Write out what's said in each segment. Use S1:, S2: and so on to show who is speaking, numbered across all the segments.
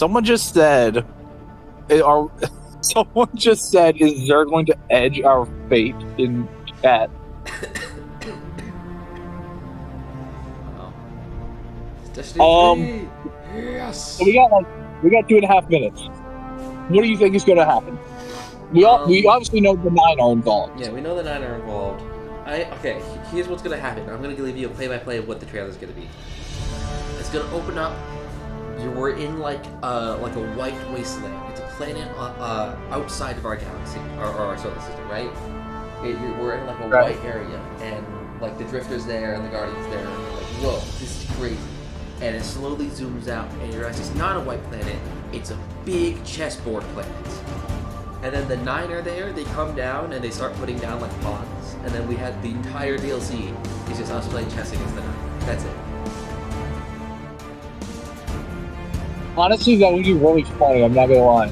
S1: Someone just said, "Are?" Someone just said, "Is Zerg going to edge our fate?" in chat.
S2: Wow. Destiny 3!
S3: Yes.
S1: So we got 2.5 minutes. What do you think is going to happen? We obviously know the 9 are involved.
S2: Yeah, we know the 9 are involved. Okay, here's what's gonna happen. I'm gonna give you a play-by-play of what the trailer's gonna be. It's gonna open up. We're in like a white wasteland. It's a planet outside of our galaxy or our solar system, right? We're in like a white area, and like the Drifters there and the Guardians there, and you're like, whoa, this is crazy. And it slowly zooms out, and you realize it's not a white planet. It's a big chessboard planet. And then the 9 are there, they come down and they start putting down like pawns. And then we had the entire DLC is just us playing chess against the 9. That's it.
S1: Honestly, that would be really funny, I'm not gonna lie.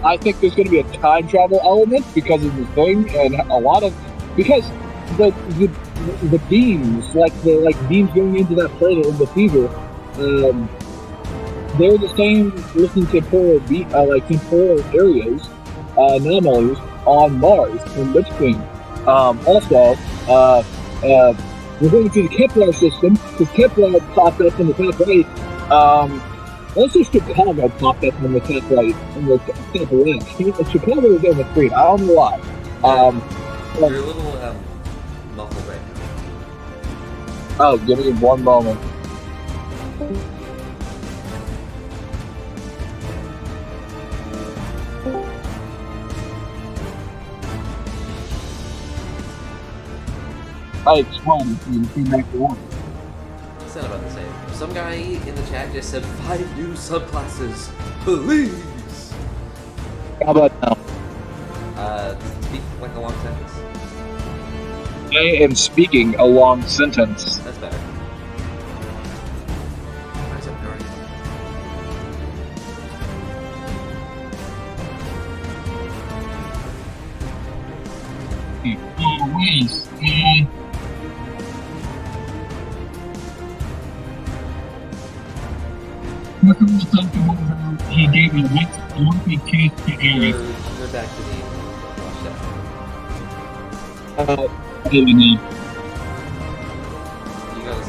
S1: I think there's gonna be a time travel element because of the thing, and a lot of because the beams, beams going into that planet in the fever, they're the same looking temporal temporal areas, anomalies on Mars in between. Also, we're going to the Kepler system, because Kepler popped up in the top right. Also Chicago popped up in the top right, in the top left. Chicago was on the screen, I don't know why.
S2: You're a little muffled right now.
S1: Oh, give me one moment. I explained and came back to one.
S2: It's not about the same. Some guy in the chat just said 5 new subclasses. Please!
S1: How about now?
S2: Speak like a long sentence.
S1: I am speaking a long sentence.
S2: That's better. Rise up, Guardian.
S1: Always. He gave me one big case to Eric.
S2: We're back to the watch that.
S1: You
S2: You guys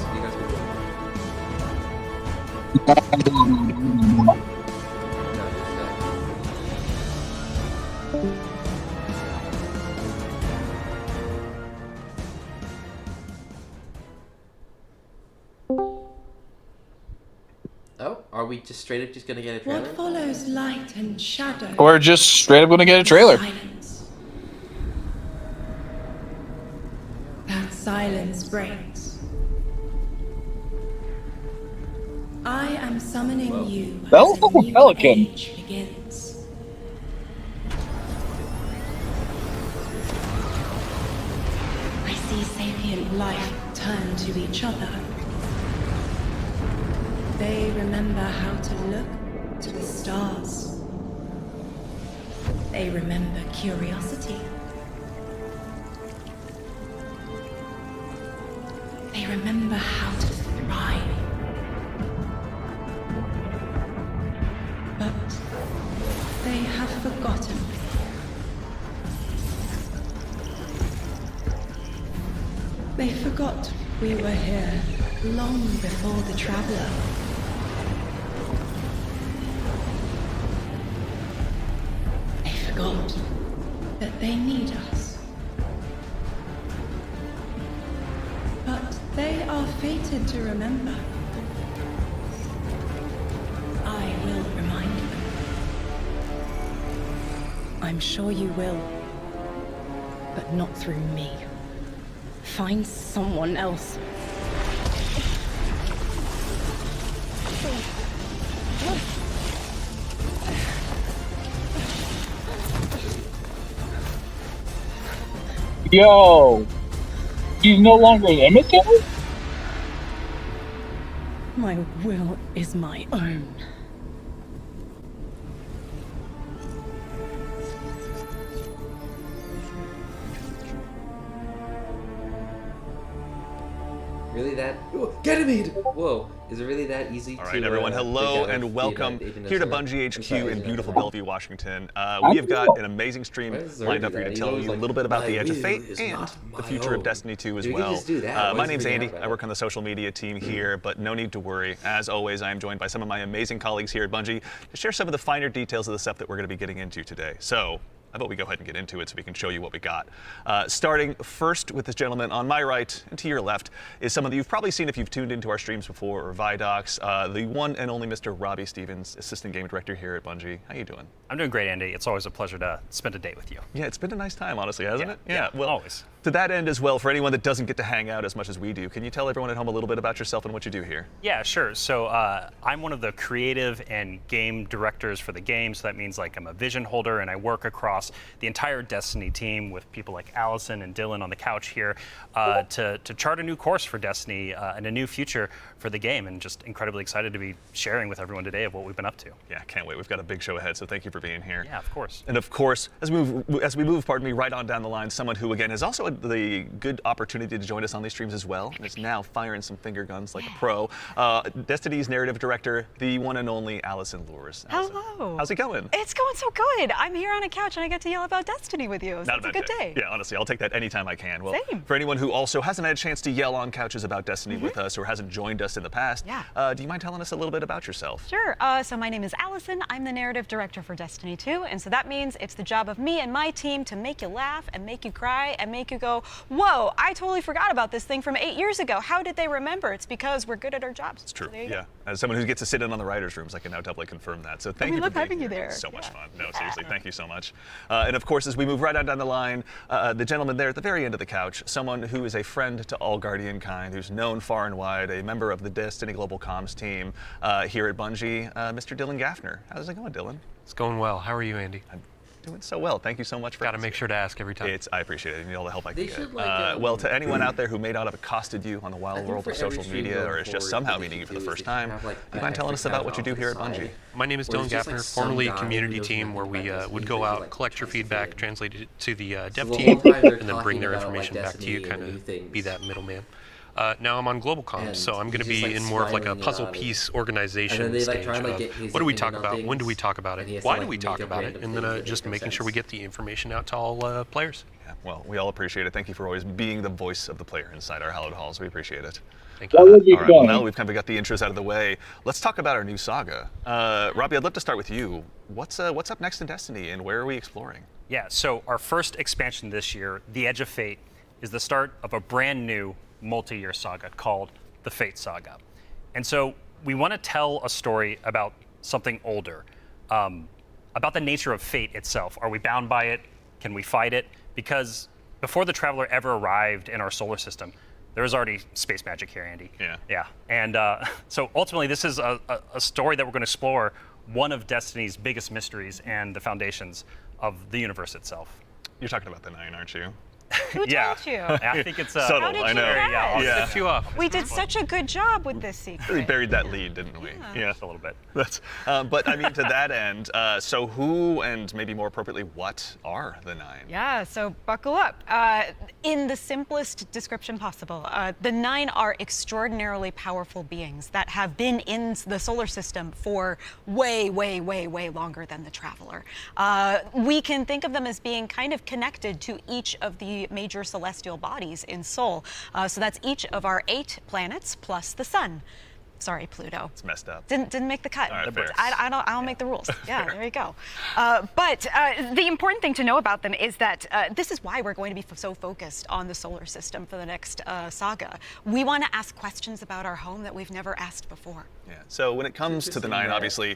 S2: No, Oh, are we just straight up gonna get a trailer?
S4: What follows light and shadow?
S1: We're just straight up gonna get a trailer.
S4: Silence. That silence breaks. I am summoning you
S1: That
S4: as
S1: looks
S4: a
S1: like a
S4: new
S1: pelican.
S4: age begins. I see sapient life turn to each other. They remember how to look to the stars. They remember curiosity. They remember how to thrive. But they have forgotten. They forgot we were here long before the Traveler. They forgot that they need us. But they are fated to remember. I will remind them.
S5: I'm sure you will. But not through me. Find someone else.
S1: Yo! He's no longer an emissary?
S5: My will is my own.
S2: really that? Ooh, Ganymede! Whoa, is it really that easy?
S3: All right, everyone, hello and welcome here to Bungie HQ in beautiful Bellevue, Washington. We have got an amazing stream lined up here to tell you a little bit about the Edge of Fate and the future of Destiny 2 as well. My name's Andy. I work on the social media team here, but no need to worry. As always, I am joined by some of my amazing colleagues here at Bungie to share some of the finer details of the stuff that we're going to be getting into today. So, how about we go ahead and get into it so we can show you what we got. Starting first with this gentleman on my right and to your left is someone that you've probably seen if you've tuned into our streams before or Vidocs, the one and only Mr. Robbie Stevens, Assistant Game Director here at Bungie. How you doing?
S6: I'm doing great, Andy. It's always a pleasure to spend a day with you.
S3: Yeah, it's been a nice time, honestly, hasn't it?
S6: Yeah,
S3: well,
S6: always.
S3: To that end as well, for anyone that doesn't get to hang out as much as we do, can you tell everyone at home a little bit about yourself and what you do here?
S6: Yeah, sure. So I'm one of the creative and game directors for the game. So that means like I'm a vision holder and I work across the entire Destiny team with people like Allison and Dylan on the couch here to chart a new course for Destiny and a new future for the game. And just incredibly excited to be sharing with everyone today of what we've been up to.
S3: Yeah, can't wait. We've got a big show ahead, so thank you for being here.
S6: Yeah, of course.
S3: And of course, as we move, right on down the line, someone who again is also the good opportunity to join us on these streams as well, and is now firing some finger guns like a pro. Destiny's narrative director, the one and only Allison Lures. Allison,
S7: hello.
S3: how's it going?
S7: It's going so good. I'm here on a couch and I get to yell about Destiny with you. So it's a good day.
S3: Yeah, honestly, I'll take that anytime I can. Well,
S7: Same.
S3: For anyone who also hasn't had a chance to yell on couches about Destiny with us or hasn't joined us in the past, do you mind telling us a little bit about yourself?
S7: Sure. So my name is Allison. I'm the narrative director for Destiny 2, and so that means it's the job of me and my team to make you laugh and make you cry and make you go, whoa, I totally forgot about this thing from 8 years ago. How did they remember? It's because we're good at our jobs.
S3: It's true.
S7: So
S3: Yeah. As someone who gets to sit in on the writers' rooms, I can now doubly confirm that. So thank you for
S7: love
S3: being
S7: having
S3: here.
S7: you there.
S3: It's so much fun. No, seriously, thank you so much. And of course, as we move right on down the line, the gentleman there at the very end of the couch, someone who is a friend to all Guardian kind, who's known far and wide, a member of the Destiny Global Comms team here at Bungie, Mr. Dylan Gaffner. How's it going, Dylan?
S8: It's going well. How are you, Andy?
S3: I'm doing so well. Thank you so much for
S8: Got to make sure to ask every time.
S3: I appreciate it. I need all the help I can
S2: They
S3: get.
S2: should, like,
S3: Well, to anyone out there who may not have accosted you on the
S2: I
S3: wild
S2: think
S3: world
S2: for
S3: of
S2: every
S3: social
S2: stream
S3: media
S2: going
S3: or is just
S2: forward,
S3: somehow
S2: what they
S3: meeting you
S2: should
S3: for the
S2: do is
S3: first
S2: they should
S3: time,
S2: have, like,
S3: do you mind
S2: a
S3: telling us about what you do here at Bungie?
S8: My name is
S2: Or
S8: Dylan
S2: it's just,
S8: Gaffner,
S2: like, some
S8: formerly
S2: guy
S8: community
S2: who
S8: team,
S2: knows
S8: where we
S2: nothing about
S8: would
S2: Destiny,
S8: go
S2: but he's,
S8: out,
S2: like,
S8: collect your
S2: translated
S8: feedback,
S2: it.
S8: translate it to the dev
S2: the
S8: team,
S2: whole time they're
S8: and then bring
S2: talking
S8: their
S2: about,
S8: information
S2: like,
S8: back to you,
S2: Destiny
S8: kind
S2: and new
S8: of
S2: things.
S8: be that middleman. Now I'm on Global Comms,
S2: And
S8: so I'm going to
S2: he's just,
S8: be
S2: like,
S8: in more of like a
S2: smiling
S8: puzzle
S2: about it.
S8: piece
S2: And
S8: organization
S2: then they, like,
S8: stage
S2: try and, like,
S8: of
S2: get his
S8: what do we
S2: opinion
S8: talk
S2: on
S8: about, when do we
S2: things,
S8: talk about
S2: and he
S8: it,
S2: has to,
S8: why
S2: like,
S8: do we
S2: make
S8: talk
S2: up
S8: about it,
S2: random
S8: and
S2: things
S8: then
S2: that
S8: just
S2: make no
S8: making sure we
S2: sense.
S8: get the information out to all players.
S3: Yeah, well, we all appreciate it. Thank you for always being the voice of the player inside our hallowed halls. We appreciate it.
S8: Thank
S1: That
S8: you.
S1: would be
S3: All right, well,
S1: fun.
S3: now we've kind of got the intros out of the way. Let's talk about our new saga. Robbie, I'd love to start with you. What's up next in Destiny, and where are we exploring?
S6: Yeah, so our first expansion this year, The Edge of Fate, is the start of a brand new multi-year saga called the Fate Saga. And so we want to tell a story about something older, about the nature of fate itself. Are we bound by it? Can we fight it? Because before the Traveler ever arrived in our solar system, there was already space magic here, Andy.
S3: Yeah.
S6: Yeah. And so ultimately, this is a story that we're going to explore one of Destiny's biggest mysteries and the foundations of the universe itself.
S3: You're talking about the Nine, aren't you?
S7: Who
S6: Yeah.
S7: told you?
S6: I think it's
S3: Subtle,
S7: How did
S3: I
S7: you
S3: know.
S7: guess?
S6: I'll
S3: Yeah.
S6: set you up.
S7: We did such a good job with this
S3: We
S7: secret.
S3: buried that lead, didn't we? Yeah.
S6: Just a little bit.
S3: That's, but I mean, to that end, so who and maybe more appropriately, what are the Nine?
S7: Yeah, so buckle up. In the simplest description possible, the Nine are extraordinarily powerful beings that have been in the solar system for way, way, way, way longer than the Traveler. We can think of them as being kind of connected to each of the major celestial bodies in Sol. So that's each of our 8 planets plus the sun. Sorry, Pluto.
S3: It's messed up.
S7: Didn't make the cut.
S3: All right, fair.
S7: I don't make the rules. Yeah, there you go. But the important thing to know about them is that this is why we're going to be so focused on the solar system for the next saga. We want to ask questions about our home that we've never asked before.
S3: Yeah. So when it comes to the Nine, obviously,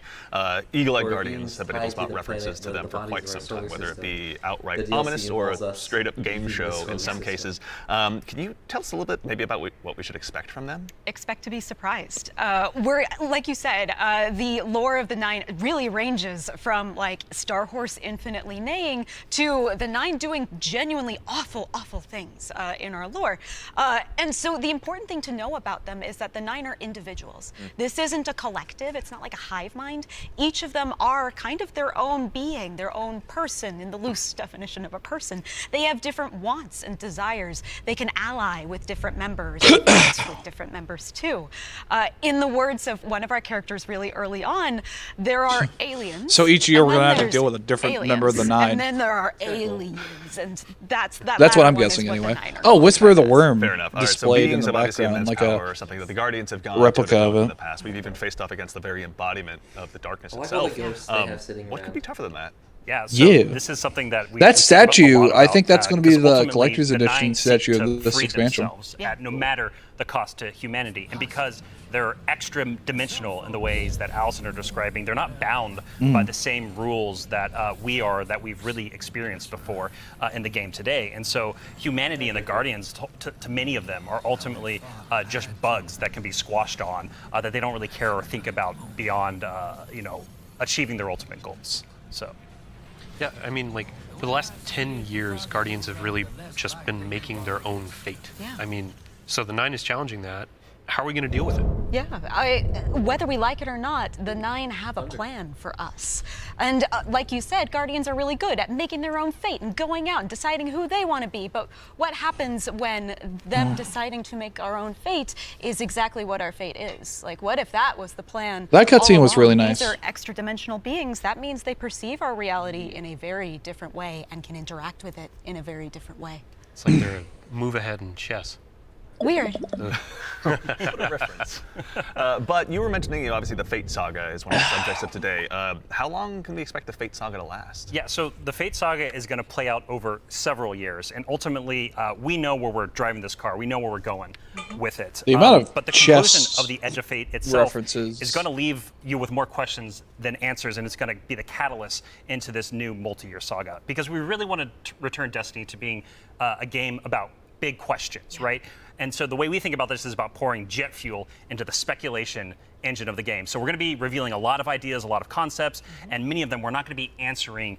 S3: Eagle-Eyed Guardians have been able to spot references to them for quite some time, whether it be outright ominous or a straight-up game show in some cases. Can you tell us a little bit maybe about what we should expect from them?
S7: Expect to be surprised. We're, like you said, the lore of the Nine really ranges from like Star Horse infinitely neighing to the Nine doing genuinely awful, awful things in our lore. And so the important thing to know about them is that the Nine are individuals. This isn't a collective. It's not like a hive mind. Each of them are kind of their own being, their own person in the loose definition of a person. They have different wants and desires. They can ally with different members, with different members too. In the words of one of our characters really early on, there are aliens.
S9: So each year we're going to have to deal with a different member of the Nine.
S7: And then there are aliens, and that's
S9: what I'm guessing anyway. Oh, Whisper of the Worm.
S3: Fair enough.
S9: Displayed in the background, like a
S3: or something that the Guardians have gone
S9: replica of
S3: in
S9: it.
S3: the past. We've even faced off against the very embodiment of the darkness
S2: I like all
S3: itself.
S2: the ghosts they have sitting
S3: What could be
S2: around.
S3: tougher than that?
S6: Yeah, so
S9: Yeah.
S6: this is something that we
S9: That
S6: we think a
S9: statue,
S6: lot
S9: I think that's going to be
S6: because
S9: the
S6: ultimately
S9: collector's
S6: the
S9: edition
S6: Nine seek
S9: statue
S6: to
S9: of this
S6: free
S9: expansion.
S6: themselves no matter the cost to humanity. And because they're extra dimensional in the ways that Allison are describing, they're not bound by the same rules that we are, that we've really experienced before in the game today. And so humanity and the Guardians, to many of them, are ultimately just bugs that can be squashed on, that they don't really care or think about beyond, achieving their ultimate goals. So.
S8: Yeah, I mean, like, for the last 10 years, Guardians have really just been making their own fate.
S7: Yeah.
S8: I mean, so the Nine is challenging that. How are we going to deal with it?
S7: Yeah, whether we like it or not, the Nine have a plan for us. And like you said, Guardians are really good at making their own fate and going out and deciding who they want to be. But what happens when them deciding to make our own fate is exactly what our fate is? Like, what if that was the plan?
S9: That cutscene
S7: all
S9: was really
S7: along?
S9: nice.
S7: These are extra-dimensional beings. That means they perceive our reality in a very different way and can interact with it in a very different way.
S8: It's like they're a move ahead in chess.
S7: Weird.
S3: What a reference. But you were mentioning, obviously, the Fate Saga is one of the subjects of today. How long can we expect the Fate Saga to last?
S6: Yeah, so the Fate Saga is going to play out over several years, and ultimately, we know where we're driving this car. We know where we're going with it.
S9: The amount of
S6: but the
S9: chess
S6: conclusion of the Edge of Fate itself
S9: references
S6: is going to leave you with more questions than answers, and it's going to be the catalyst into this new multi-year saga. Because we really want to return Destiny to being a game about big questions, right? And so the way we think about this is about pouring jet fuel into the speculation engine of the game. So we're going to be revealing a lot of ideas, a lot of concepts, and many of them we're not going to be answering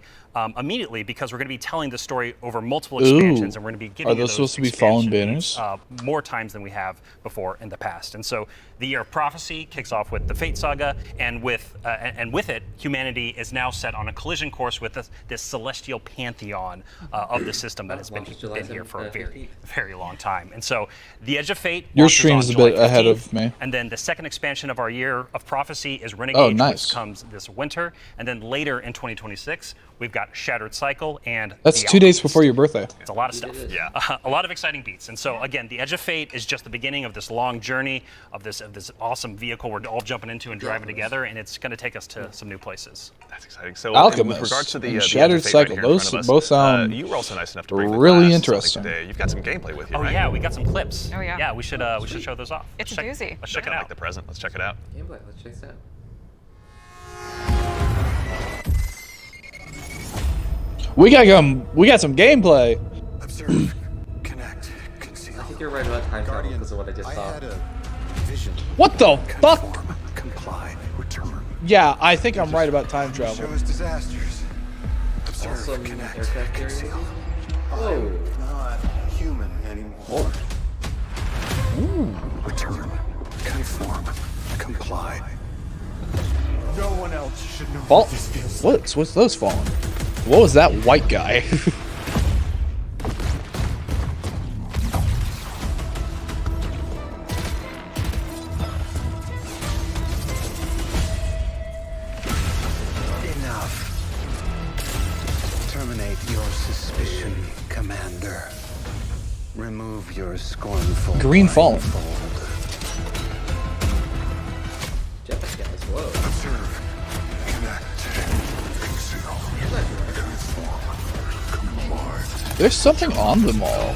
S6: immediately because we're going to be telling the story over multiple expansions, and we're going to be giving
S9: Are
S6: you
S9: those
S6: those
S9: supposed to be fallen banners?
S6: more times than we have before in the past. And so the Year of Prophecy kicks off with the Fate Saga, and with it, humanity is now set on a collision course with this celestial pantheon of the system that has been here for a very, very long time. And so the Edge of Fate.
S9: Your
S6: launches
S9: stream
S6: on
S9: is a
S6: July
S9: bit ahead
S6: 15th,
S9: of me.
S6: And then the second expansion of our Year of Prophecy is Renegade, which comes this winter. And then later in 2026, we've got Shattered Cycle and
S9: That's
S6: The
S9: 2 days
S6: Alchemist.
S9: before your birthday.
S6: It's a lot of stuff. Yeah, a lot of exciting beats. And so again, the Edge of Fate is just the beginning of this long journey of this awesome vehicle we're all jumping into and driving together, and it's going to take us to some new places.
S3: That's exciting. So
S9: Alchemist
S3: with regards to the
S9: and
S3: Edge of
S9: Shattered
S3: Fate
S9: Cycle,
S3: right here in
S9: those
S3: front of us,
S9: both sound
S3: you were also nice enough to bring the
S9: really
S3: class
S9: interesting.
S3: today. You've got some gameplay with you,
S6: Oh
S3: right?
S6: yeah, we got some clips.
S7: Oh, yeah.
S6: Yeah, we should show those off.
S7: It's a
S6: Let's check-
S7: doozy.
S6: Let's check it
S3: I
S6: out.
S3: like the present. Let's check it out.
S2: Gameplay, let's check this out.
S9: We got some gameplay.
S10: Observe, connect, conceal.
S2: I think you're right about time travel because of what I just saw.
S10: had a vision.
S9: What the fuck?
S10: Conform, comply, return.
S9: Yeah, I think I'm right about time travel.
S10: Shows disasters. Observe,
S2: Awesome
S10: connect,
S2: aircraft carriers.
S10: conceal.
S2: Whoa.
S10: Not human anymore. Return, conform, comply. No one else should know
S9: Fall?
S10: what this feels like.
S9: What's those falling? What was that white guy?
S10: Enough. Terminate your suspicion, Commander. Remove your scornful
S9: Green Fallen.
S10: blindfold.
S2: Jetpack guys, whoa.
S10: Observe, connect, conceal, conform, comply.
S9: There's something on them all.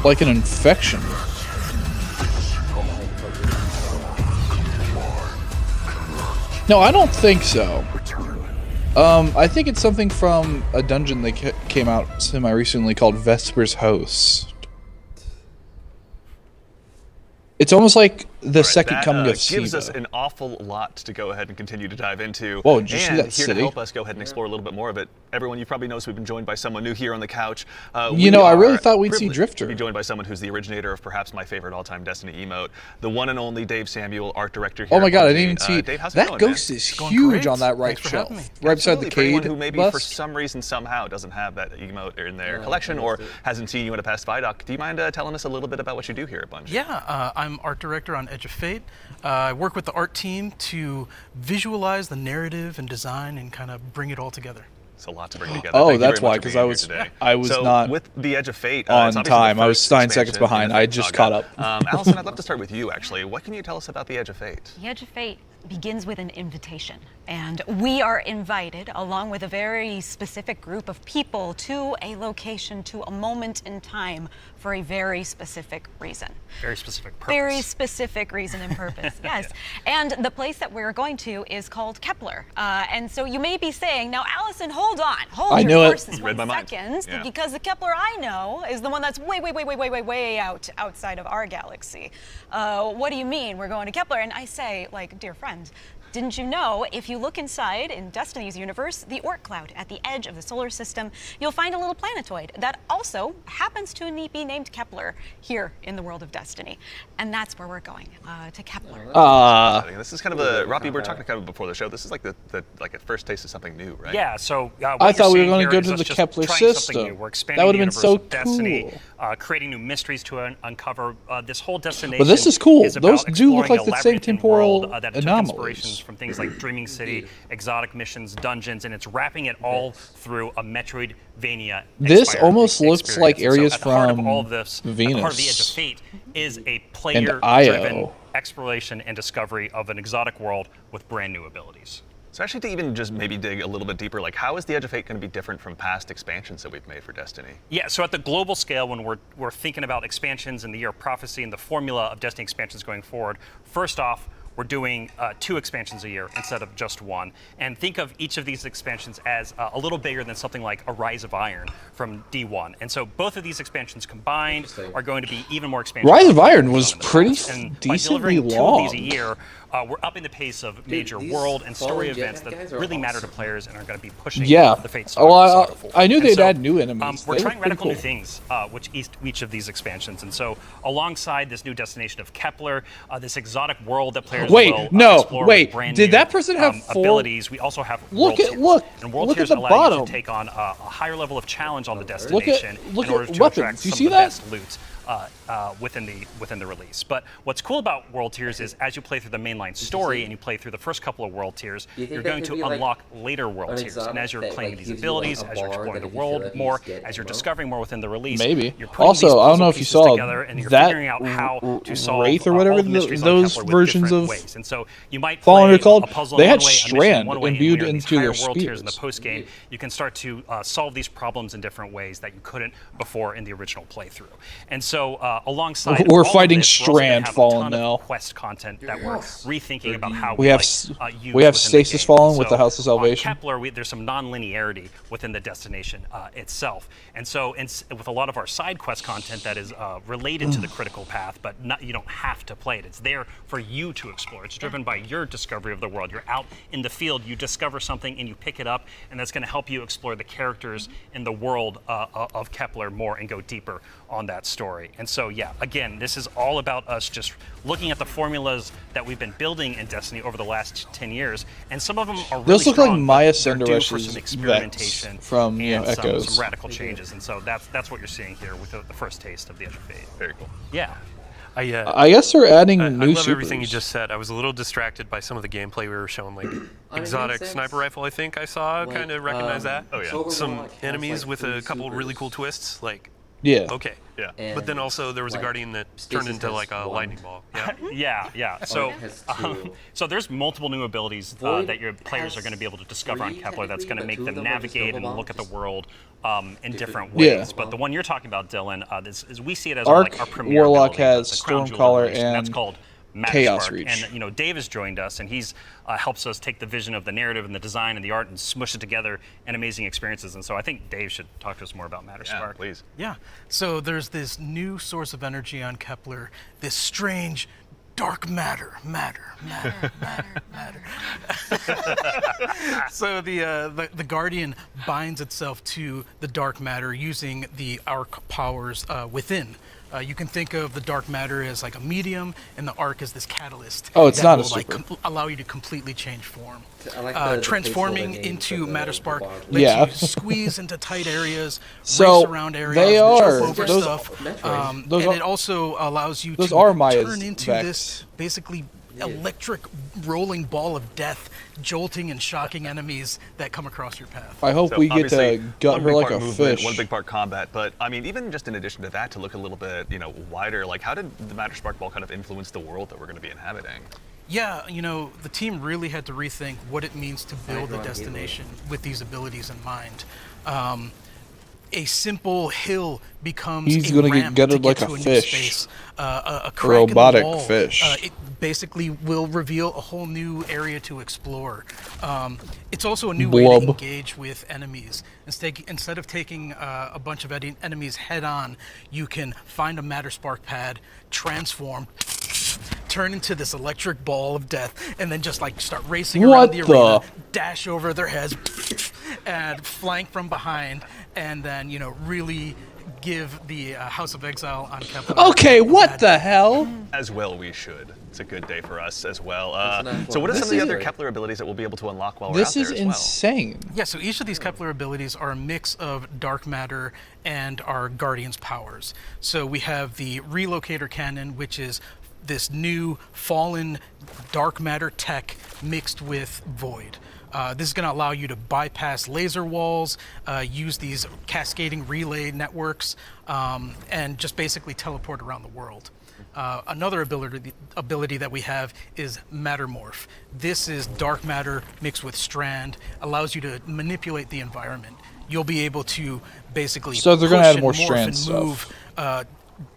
S9: Like an infection. No, I don't think so. I think it's something from a dungeon that came out semi-recently called Vesper's Host. It's almost like the second coming of
S3: Siva. Gives us an awful lot to go ahead and continue to dive into.
S9: Whoa, did you see
S3: and
S9: that
S3: here
S9: city?
S3: to help us go ahead and explore a little bit more of it. Everyone, you probably noticed we've been joined by someone new here on the couch.
S9: I really thought we'd see Drifter.
S3: To be joined by someone who's the originator of perhaps my favorite all-time Destiny emote, the one and only Dave Samuel, art director here.
S9: Oh my God, I
S3: Bungie.
S9: didn't even see
S3: Dave, how's it
S9: that
S3: going,
S9: ghost
S3: man?
S9: is huge on that right shelf, right beside the
S3: For anyone
S9: Cade
S3: who maybe
S9: bust.
S3: for some reason somehow doesn't have that emote in their collection or hasn't seen you in a past Vidoc, do you mind telling us a little bit about what you do here at Bungie?
S11: Yeah, I'm art director on Edge of Fate. I work with the art team to visualize the narrative and design and kind of bring it all together.
S3: It's a lot to bring together.
S9: Oh,
S3: Thank you
S9: that's
S3: very
S9: why,
S3: much for
S9: because
S3: being here today.
S9: I was
S3: so
S9: not
S3: with the Edge of Fate
S9: on
S3: it's obviously
S9: time.
S3: the
S9: I was
S3: first
S9: 9 seconds
S3: expansion in the
S9: behind. I
S3: Fate
S9: just
S3: saga.
S9: caught up.
S3: Allison, I'd love to start with you actually. What can you tell us about the Edge of Fate?
S7: The Edge of Fate begins with an invitation, and we are invited, along with a very specific group of people, to a location, to a moment in time, for a very specific reason.
S6: Very specific purpose.
S7: Very specific reason and purpose, yes. And the place that we're going to is called Kepler. And so you may be saying, now, Allison, hold on. Hold your horses 1 second, because the Kepler I know is the one that's way outside of our galaxy. What do you mean we're going to Kepler? And I say, like, dear friend, didn't you know, if you look inside in Destiny's universe, the Oort cloud at the edge of the solar system, you'll find a little planetoid that also happens to be named Kepler here in the world of Destiny. And that's where we're going, to Kepler.
S3: This is kind of a, Robbie, we were talking kind of before the show, this is like the like a first taste of something new, right?
S6: Yeah, so
S9: I thought we were going to go to the Kepler system.
S6: We're expanding
S9: that would
S6: the
S9: have been so
S6: universe of Destiny,
S9: cool.
S6: Creating new mysteries to uncover. This whole destination.
S9: But this is cool.
S6: Is
S9: Those
S6: about
S9: do look like
S6: exploring
S9: the
S6: a
S9: same
S6: labyrinthine
S9: temporal
S6: world, that took
S9: anomalies.
S6: inspirations from things like Dreaming City, exotic missions, dungeons, and it's wrapping it all through a Metroidvania.
S9: This almost looks like areas
S6: so at the heart of
S9: from
S6: all of this,
S9: Venus.
S6: At the heart of the Edge of Fate is a
S9: And
S6: player-driven
S9: Io.
S6: exploration and discovery of an exotic world with brand new abilities.
S3: So actually to even just maybe dig a little bit deeper, like how is the Edge of Fate going to be different from past expansions that we've made for Destiny?
S6: Yeah, so at the global scale, when we're thinking about expansions in the Year of Prophecy and the formula of Destiny expansions going forward, first off, we're doing 2 expansions a year instead of just 1. And think of each of these expansions as a little bigger than something like a Rise of Iron from D1. And so both of these expansions combined are going to be even more expansions.
S9: Rise of Iron was pretty
S6: and
S9: decently
S6: by delivering 2
S9: long.
S6: of these a year, we're upping the pace of major world and story events that really matter to players and are going to be pushing the Fate saga forward.
S9: I knew
S6: And
S9: they'd
S6: so,
S9: add new enemies.
S6: We're
S9: They
S6: trying
S9: look pretty
S6: radical new
S9: cool.
S6: things, which each of these expansions. And so, alongside this new destination of Kepler, this exotic world that players will explore with brand
S9: did
S6: new,
S9: that person have full
S6: abilities? We also have
S9: Look
S6: world
S9: at
S6: tiers. And world
S9: look at
S6: tiers
S9: the
S6: allow
S9: bottom.
S6: you to take on a higher level of challenge on the
S9: Look
S6: destination
S9: at
S6: in order to
S9: weapons.
S6: attract
S9: You
S6: some
S9: see
S6: of the
S9: that?
S6: best loot. Within the release. But what's cool about world tiers is as you play through the mainline story and you play through the first couple of world tiers, you're going to unlock later world tiers. And as you're playing these abilities, as you're exploring the world more, as you're discovering more within the release,
S9: Maybe.
S6: you're putting
S9: Also,
S6: these
S9: I don't know
S6: puzzle
S9: if you
S6: pieces
S9: saw
S6: together and you're
S9: that
S6: figuring out how to solve
S9: Wraith or
S6: all
S9: whatever
S6: the mysteries on
S9: those
S6: Kepler with
S9: versions
S6: different
S9: of
S6: ways. And so you might
S9: Fallen
S6: play
S9: are called.
S6: a puzzle
S9: They
S6: in
S9: had
S6: one way, a mission
S9: Strand
S6: in one way,
S9: imbued
S6: and when you're in these
S9: into
S6: higher
S9: their
S6: world tiers in the
S9: spears.
S6: post game, you can start to solve these problems in different ways that you couldn't before in the original playthrough. And so alongside
S9: We're
S6: all of
S9: fighting
S6: this, we're also gonna
S9: Strand
S6: have a
S9: Fallen
S6: ton
S9: now.
S6: of quest content that we're rethinking about how
S9: We have
S6: use
S9: we have
S6: within the
S9: Stasis
S6: game.
S9: Fallen with
S6: So
S9: the House of
S6: on
S9: Salvation.
S6: Kepler, there's some non-linearity within the destination itself, and so with a lot of our side quest content that is related to the critical path, but you don't have to play it. It's there for you to explore. It's driven by your discovery of the world. You're out in the field, you discover something, and you pick it up, and that's going to help you explore the characters in the world of Kepler more and go deeper on that story. And so, yeah, again, this is all about us just looking at the formulas that we've been building in Destiny over the last 10 years, and some of them are really
S9: Those look like
S6: strong,
S9: Maya
S6: but they're due for
S9: Senderesh's
S6: some
S9: vets
S6: experimentation
S9: from
S6: and
S9: Echoes.
S6: some radical changes. And so that's what you're seeing here with the first taste of the Edge of Fate.
S3: Very cool.
S6: Yeah.
S9: I guess they're adding
S8: I
S9: new
S8: love everything you
S9: supers.
S8: just said. I was a little distracted by some of the gameplay we were showing, like exotic sniper rifle. I think I saw, kind of recognize that.
S3: Oh yeah.
S8: Some enemies with a couple really cool twists, like.
S9: Yeah.
S8: Okay.
S3: Yeah.
S8: But then also there was a guardian that turned into like a lightning ball. Yeah.
S6: Yeah. So there's multiple new abilities that your players are going to be able to discover on Kepler that's going to make them navigate and look at the world in different ways.
S9: Yeah.
S6: But the one you're talking about, Dylan, is we see it as
S9: Arc
S6: our premier
S9: Warlock
S6: ability,
S9: has
S6: the crown jewel
S9: Stormcaller
S6: ability, and that's
S9: and
S6: called Magic
S9: Chaos
S6: Spark.
S9: Reach.
S6: And Dave has joined us, and he's helps us take the vision of the narrative and the design and the art and smush it together in amazing experiences. And so I think Dave should talk to us more about Matter Spark.
S3: Please.
S11: Yeah. So there's this new source of energy on Kepler, this strange dark matter. So the Guardian binds itself to the dark matter using the arc powers within. You can think of the dark matter as like a medium, and the arc as this catalyst.
S9: Oh, it's not a
S11: will,
S9: super.
S11: Allow you to completely change form.
S2: I like
S11: Transforming into matter spark lets
S9: Yeah.
S11: you squeeze into tight areas,
S9: So,
S11: race around areas,
S9: they are-
S11: jump over
S9: those-
S11: stuff,
S9: those
S11: and
S9: are-
S11: it also allows you
S9: those
S11: to
S9: are Maya's
S11: turn into
S9: Vex.
S11: this basically electric rolling ball of death, jolting and shocking enemies that come across your path.
S9: I hope we get to
S3: obviously,
S9: gut
S3: one
S9: her
S3: big
S9: like
S3: part
S9: a
S3: movement,
S9: fish.
S3: One big part combat, but I mean, even just in addition to that, to look a little bit, wider, like how did the Matter Spark Ball kind of influence the world that we're going to be inhabiting?
S11: Yeah, the team really had to rethink what it means to build a destination with these abilities in mind. A simple hill becomes
S9: He's
S11: a
S9: gonna get
S11: ramp
S9: gutted
S11: to
S9: like
S11: get
S9: a
S11: to new
S9: fish.
S11: space. A
S9: A
S11: crack
S9: robotic
S11: in the wall,
S9: fish.
S11: It basically will reveal a whole new area to explore. It's also a new way
S9: Blub.
S11: to engage with enemies. Instead of taking a bunch of enemies head on, you can find a Matter Spark pad, transform, turn into this electric ball of death, and then just like start racing
S9: What
S11: around the arena,
S9: the-
S11: dash over their heads, and flank from behind, and then really give the House of Exile on Kepler.
S9: Okay, what the hell?
S3: As well, we should. It's a good day for us as well.
S2: Isn't that
S3: So, what are
S2: fun?
S3: some of the
S9: This
S3: other
S9: is-
S3: Kepler abilities that we'll be able to unlock while we're
S9: This
S3: out there
S9: is
S3: as well?
S9: insane.
S11: Yeah, so each of these Kepler abilities are a mix of dark matter and our Guardian's powers. So we have the Relocator Cannon, which is this new fallen dark matter tech mixed with void. This is going to allow you to bypass laser walls, use these cascading relay networks, and just basically teleport around the world. Another ability that we have is Mattermorph. This is dark matter mixed with strand, allows you to manipulate the environment. You'll be able to basically
S9: So they're gonna
S11: push
S9: add
S11: and
S9: more
S11: morph
S9: strand
S11: and
S9: stuff.
S11: move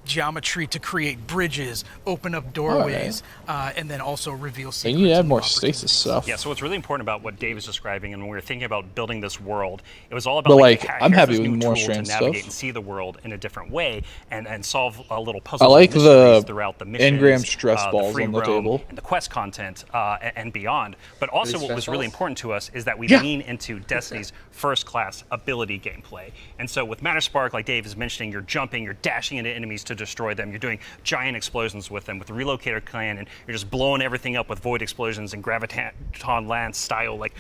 S11: geometry to create bridges, open up doorways, and then also reveal
S9: They
S11: secrets.
S9: need to add
S11: and
S9: more
S11: opportunities.
S9: stasis stuff.
S6: Yeah, so what's really important about what Dave is describing, and when we were thinking about building this world, it was all about
S9: But, like, I'm
S6: here's
S9: happy
S6: this
S9: with
S6: new
S9: more
S6: tool
S9: strand
S6: to navigate
S9: stuff.
S6: and see the world in a different way, and solve little puzzles.
S9: I like
S6: and
S9: the
S6: mysteries throughout the missions,
S9: engram stress balls
S6: free
S9: on the
S6: roam,
S9: table.
S6: and the quest content, and beyond. But also, what
S2: stress
S6: was really
S2: balls?
S6: important to us is that we
S9: Yeah.
S6: lean into Destiny's first-class ability gameplay. And so, with Matter Spark, like Dave is mentioning, you're jumping, you're dashing into enemies to destroy them, you're doing giant explosions with them. With the Relocator Cannon, you're just blowing everything up with void explosions and graviton lance style like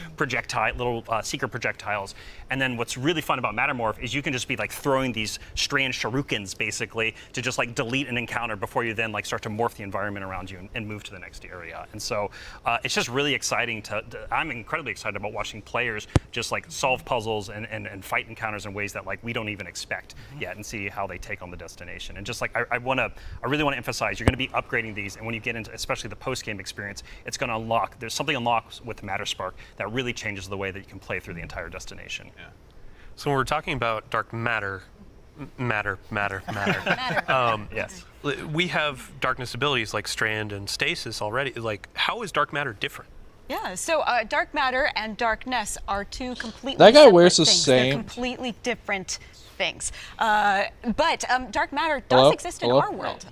S6: little secret projectiles. And then what's really fun about Mattermorph is you can just be like throwing these strand shurikens basically to just like delete an encounter before you then like start to morph the environment around you and move to the next area. And so it's just really exciting I'm incredibly excited about watching players just like solve puzzles and fight encounters in ways that like we don't even expect yet, and see how they take on the destination. And just like I really want to emphasize, you're going to be upgrading these, and when you get into especially the post-game experience, it's going to unlock, there's something unlocks with Matter Spark that really changes the way that you can play through the entire destination.
S3: Yeah.
S8: So when we're talking about dark matter,
S6: Yes.
S8: we have darkness abilities like strand and stasis already. Like, how is dark matter different?
S7: Yeah, so dark matter and darkness are two completely
S9: That guy
S7: separate
S9: wears the
S7: things.
S9: same-
S7: They're completely different things. But dark matter does
S9: Hello?
S7: exist in
S9: Hello?
S7: our world.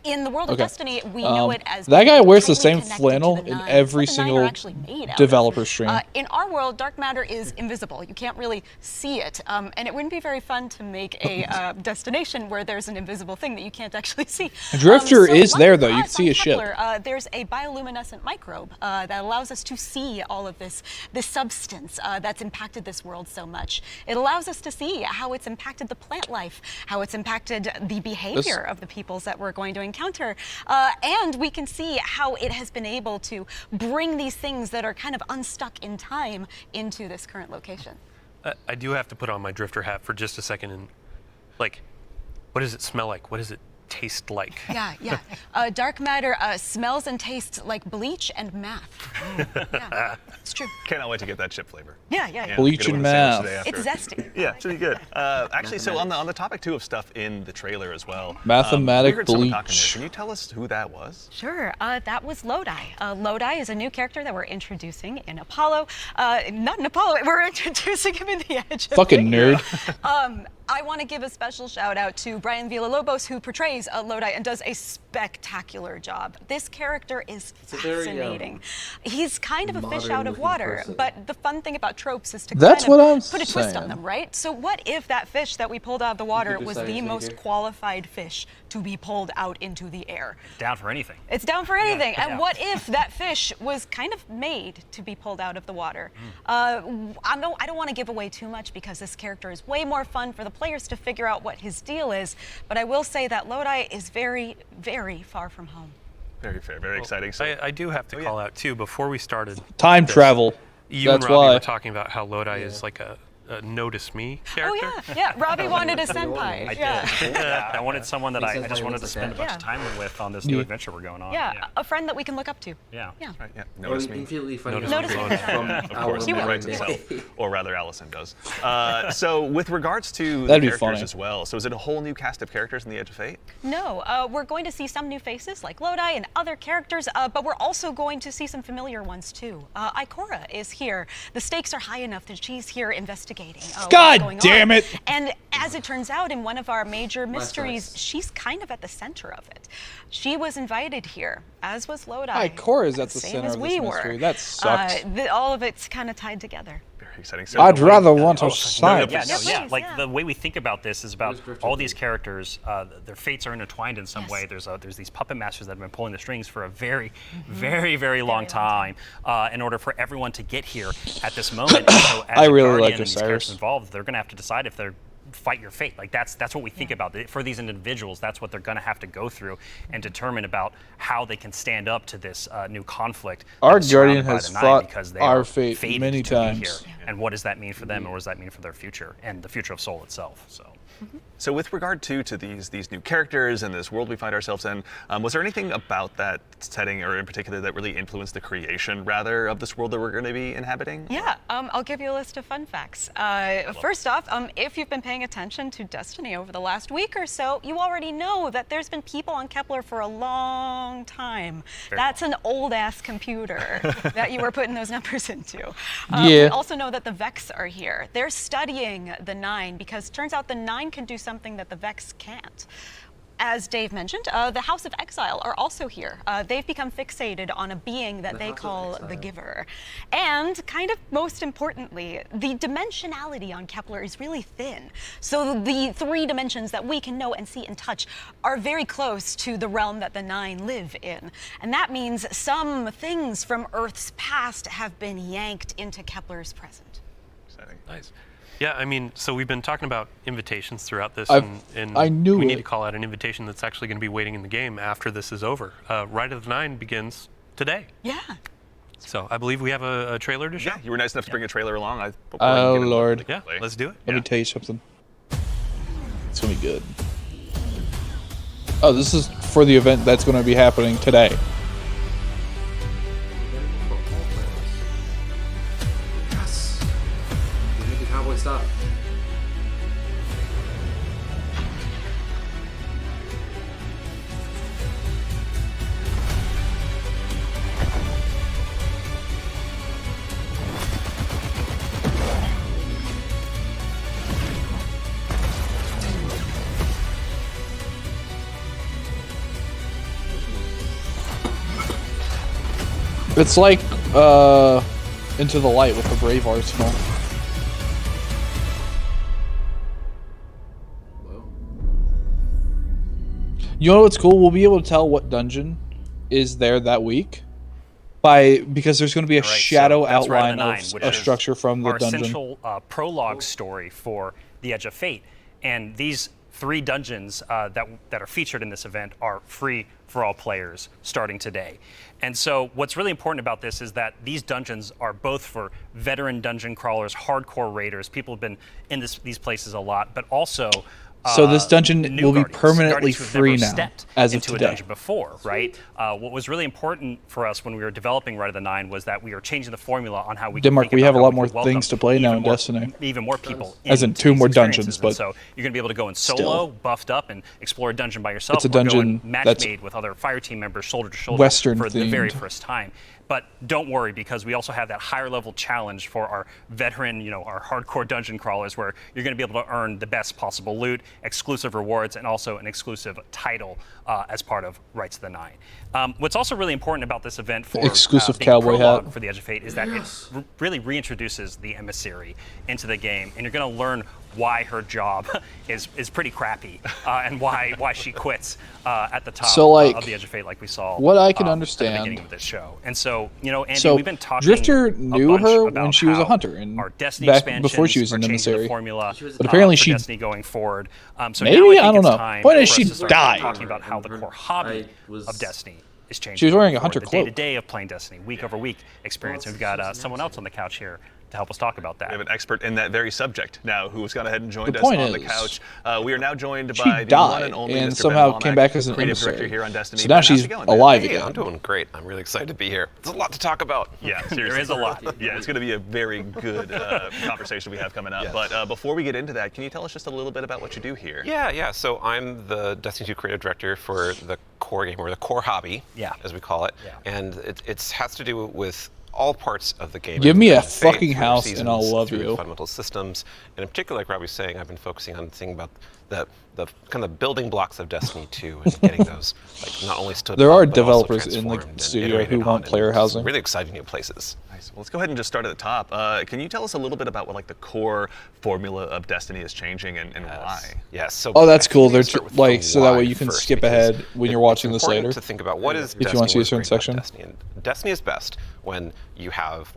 S7: In the world of
S9: Okay.
S7: Destiny, we know it as
S9: that guy wears the
S7: tightly
S9: same
S7: connected to
S9: flannel
S7: the
S9: in
S7: Nine.
S9: every
S7: It's what the Nine
S9: single
S7: are actually made out of.
S9: developer stream.
S7: In our world, dark matter is invisible. You can't really see it, and it wouldn't be very fun to make a destination where there's an invisible thing that you can't actually see.
S9: Drifter is
S7: luckily
S9: there,
S7: for
S9: though. You
S7: us
S9: can see
S7: on
S9: a ship.
S7: Kepler, there's a bioluminescent microbe that allows us to see all of this substance that's impacted this world so much. It allows us to see how it's impacted the plant life, how it's impacted the behavior of the peoples that we're going to encounter, and we can see how it has been able to bring these things that are kind of unstuck in time into this current location.
S8: I do have to put on my drifter hat for just a second and, like, what does it smell like? What does it taste like?
S7: Yeah. Dark matter smells and tastes like bleach and math. Yeah, it's true.
S3: Cannot wait to get that chip flavor.
S7: Yeah.
S9: Bleach
S3: get it
S9: and
S3: with a sandwich
S9: math.
S3: today
S7: It's
S3: after.
S7: zesty.
S3: Yeah, it's really good. Actually, so on the topic too of stuff in the trailer as well.
S9: Mathematic
S3: we heard someone talking
S9: bleach.
S3: there. Can you tell us who that was?
S7: Sure, that was Lodi. Lodi is a new character that we're introducing in Apollo. Not in Apollo, we're introducing him in the Edge of
S9: Fucking
S7: Fate.
S9: nerd.
S7: I want to give a special shout out to Brian Villalobos, who portrays Lodi and does a spectacular job. This character is fascinating. He's kind of a fish out of water, but the fun thing about tropes is to
S9: That's
S7: kind
S9: what I'm
S7: of put a twist on
S9: saying.
S7: them, right? So what if that fish that we pulled out of the water was the most qualified fish to be pulled out into the air?
S6: Down for anything.
S7: It's down for anything.
S6: Yeah.
S7: And what if that fish was kind of made to be pulled out of the water? I don't want to give away too much because this character is way more fun for the players to figure out what his deal is, but I will say that Lodi is very, very far from home.
S3: Very fair, very exciting. So,
S8: I do have to call out too, before we started
S9: Time travel.
S8: you
S9: That's
S8: and Robbie
S9: why.
S8: were talking about how Lodi is like a notice me character.
S7: Oh yeah. Robbie wanted a senpai.
S6: I did. I wanted someone that I just wanted to spend a bunch of time with on this new adventure we're going on.
S7: Yeah, a friend that we can look up to.
S6: Yeah.
S3: Right, yeah. Notice me.
S7: Notice me.
S3: Of course, he writes himself, or rather, Allison does. So, with regards to the
S9: That'd be
S3: characters
S9: funny.
S3: as well, so is it a whole new cast of characters in the Edge of Fate?
S7: No, we're going to see some new faces like Lodi and other characters, but we're also going to see some familiar ones too. Ikora is here. The stakes are high enough that she's here investigating.
S9: God
S7: going
S9: damn
S7: on.
S9: it!
S7: And as it turns out, in one of our major mysteries, she's kind of at the center of it. She was invited here, as was Lodi.
S9: Ikora is at the
S7: same
S9: center
S7: as
S9: of
S7: we
S9: this mystery.
S7: were.
S9: That sucks.
S7: All of it's kind of tied together.
S3: Very exciting. So
S9: I'd rather want to sign.
S6: Like the way we think about this is about all these characters. Their fates are intertwined in some way. There's these puppet masters that have been pulling the strings for a very, very long time in order for everyone to get here at this moment. And so as
S9: I
S6: a
S9: really
S6: guardian
S9: like
S6: and these
S9: Osiris.
S6: characters involved, they're going to have to decide if they're fight your fate. Like that's what we think about for these individuals. That's what they're going to have to go through and determine about how they can stand up to this new conflict.
S9: Our
S6: that is surrounded
S9: guardian
S6: by
S9: has
S6: the Nine
S9: fought
S6: because they
S9: our
S6: are
S9: fate
S6: fated
S9: many
S6: to be
S9: times.
S6: here. And what does that mean for them, and what does that mean for their future and the future of Soul itself?
S3: So with regard to these new characters and this world we find ourselves in, was there anything about that setting or in particular that really influenced the creation, rather, of this world that we're going to be inhabiting?
S7: Yeah, I'll give you a list of fun facts. First off, if you've been paying attention to Destiny over the last week or so, you already know that there's been people on Kepler for a long time. That's an old-ass computer that you were putting those numbers into. We also know that the Vex are here. They're studying the Nine because turns out the Nine can do something that the Vex can't. As Dave mentioned, the House of Exile are also here. They've become fixated on a being that they call the Giver. And kind of most importantly, the dimensionality on Kepler is really thin. So the 3 dimensions that we can know and see and touch are very close to the realm that the Nine live in. And that means some things from Earth's past have been yanked into Kepler's present.
S3: Exciting.
S8: Nice. Yeah, I mean, so we've been talking about invitations throughout this, and
S9: I knew
S8: we
S9: it.
S8: need to call out an invitation that's actually going to be waiting in the game after this is over. Ride of the Nine begins today.
S7: Yeah.
S8: So I believe we have a trailer to show.
S3: Yeah, you were nice enough to bring a trailer along.
S9: Oh, Lord.
S8: Yeah, let's do it.
S9: Let me tell you something. It's going to be good. Oh, this is for the event that's going to be happening today.
S2: Cowboy stop.
S9: It's like Into the Light with the Brave Arsenal. You know what's cool? We'll be able to tell what dungeon is there that week because there's going to be a shadow outline of a structure from the dungeon.
S6: Our essential prologue story for the Edge of Fate, and these 3 dungeons that are featured in this event are free for all players starting today. And so what's really important about this is that these dungeons are both for veteran dungeon crawlers, hardcore raiders, people who've been in these places a lot, but also
S9: so this dungeon will be permanently
S6: who've
S9: free
S6: never
S9: now,
S6: stepped
S9: as of
S6: into
S9: today.
S6: a dungeon before, right? What was really important for us when we were developing Rite of the Nine was that we were changing the formula on how we
S9: Denmark,
S6: think
S9: we
S6: about
S9: have a
S6: how
S9: lot
S6: we
S9: more
S6: could welcome
S9: things to play now in Destiny.
S6: even more people.
S9: As in
S6: into
S9: 2
S6: these
S9: more
S6: experiences.
S9: dungeons,
S6: And
S9: but
S6: so you're going to be able to go in solo,
S9: still.
S6: buffed up, and explore a dungeon by yourself.
S9: It's a
S6: or go
S9: dungeon
S6: in match
S9: that's
S6: made with other fire team members, shoulder to shoulder,
S9: Western
S6: for the very
S9: themed.
S6: first time. But don't worry, because we also have that higher level challenge for our veteran, our hardcore dungeon crawlers, where you're going to be able to earn the best possible loot, exclusive rewards, and also an exclusive title as part of Rights of the Nine. What's also really important about this event for
S9: exclusive
S6: being
S9: cowboy
S6: prologue
S9: hat
S6: for the Edge of Fate is that it really reintroduces the emissary into the game, and you're going to learn why her job is pretty crappy and why she quits at the top of the Edge of Fate, like we saw.
S9: What I can
S6: at
S9: understand
S6: the beginning of this show, and so Andy,
S9: so
S6: we've been talking.
S9: Drifter knew her when she was a
S6: how
S9: hunter, and
S6: our Destiny
S9: back before she was
S6: expansions
S9: an
S6: are changing
S9: emissary.
S6: the formula,
S9: But apparently
S6: for
S9: she
S6: Destiny going forward. So
S9: maybe?
S6: now
S9: I don't know.
S6: Time
S9: Point is,
S6: for
S9: she
S6: us to start
S9: died.
S6: talking about how the core hobby of Destiny is changing.
S9: She was wearing a
S6: going
S9: hunter
S6: forward.
S9: cloak.
S6: The day-to-day of playing Destiny, week over week experience. And we've got someone else on the couch here to help us talk about that.
S3: We have an expert in that very subject now who's gone ahead and joined us
S9: point
S3: on the
S9: is,
S3: couch. We are now joined
S9: she
S3: by the one and
S9: died
S3: only
S9: and
S3: Mr.
S9: somehow
S3: Ben
S9: came
S3: Womack,
S9: back as an
S3: creative
S9: emissary.
S3: director here on Destiny.
S9: So now
S3: Ben, how's
S9: she's
S3: it going, man?
S9: alive
S12: Hey,
S9: again.
S12: I'm doing great. I'm really excited to be here. There's a lot to talk about.
S3: Yeah, seriously.
S6: There is a lot.
S3: Yeah, it's going to be a very good conversation we have coming up.
S12: Yes.
S3: But before we get into that, can you tell us just a little bit about what you do here?
S12: Yeah. So I'm the Destiny 2 creative director for the core game, or the core hobby, as we call it.
S6: Yeah.
S12: And it has to do with all parts of the game.
S9: Give me a
S12: Fate,
S9: fucking
S12: through
S9: house
S12: seasons,
S9: and I'll love
S12: through
S9: you.
S12: Fundamental systems, and in particular, like Robbie was saying, I've been focusing on thinking about the kind of building blocks of Destiny 2 and getting those not only stood
S9: There
S12: up,
S9: are
S12: but also
S9: developers in the
S12: transformed and
S9: studio
S12: iterated
S9: who
S12: on
S9: want
S12: in
S9: player
S12: some
S9: housing.
S12: really exciting new places.
S3: Nice. Well, let's go ahead and just start at the top. Can you tell us a little bit about what the core formula of Destiny is changing and why?
S12: Yes. So
S9: Oh, that's
S12: I
S9: cool.
S12: think
S9: They're
S12: we start with the
S9: so that way
S12: why
S9: you can
S12: first,
S9: skip
S12: because
S9: ahead when you're watching
S12: it's
S9: this
S12: important
S9: later.
S12: to think about what is
S9: If you want to see a
S12: Destiny,
S9: certain
S12: what's great about
S9: section.
S12: Destiny. And Destiny is best when you have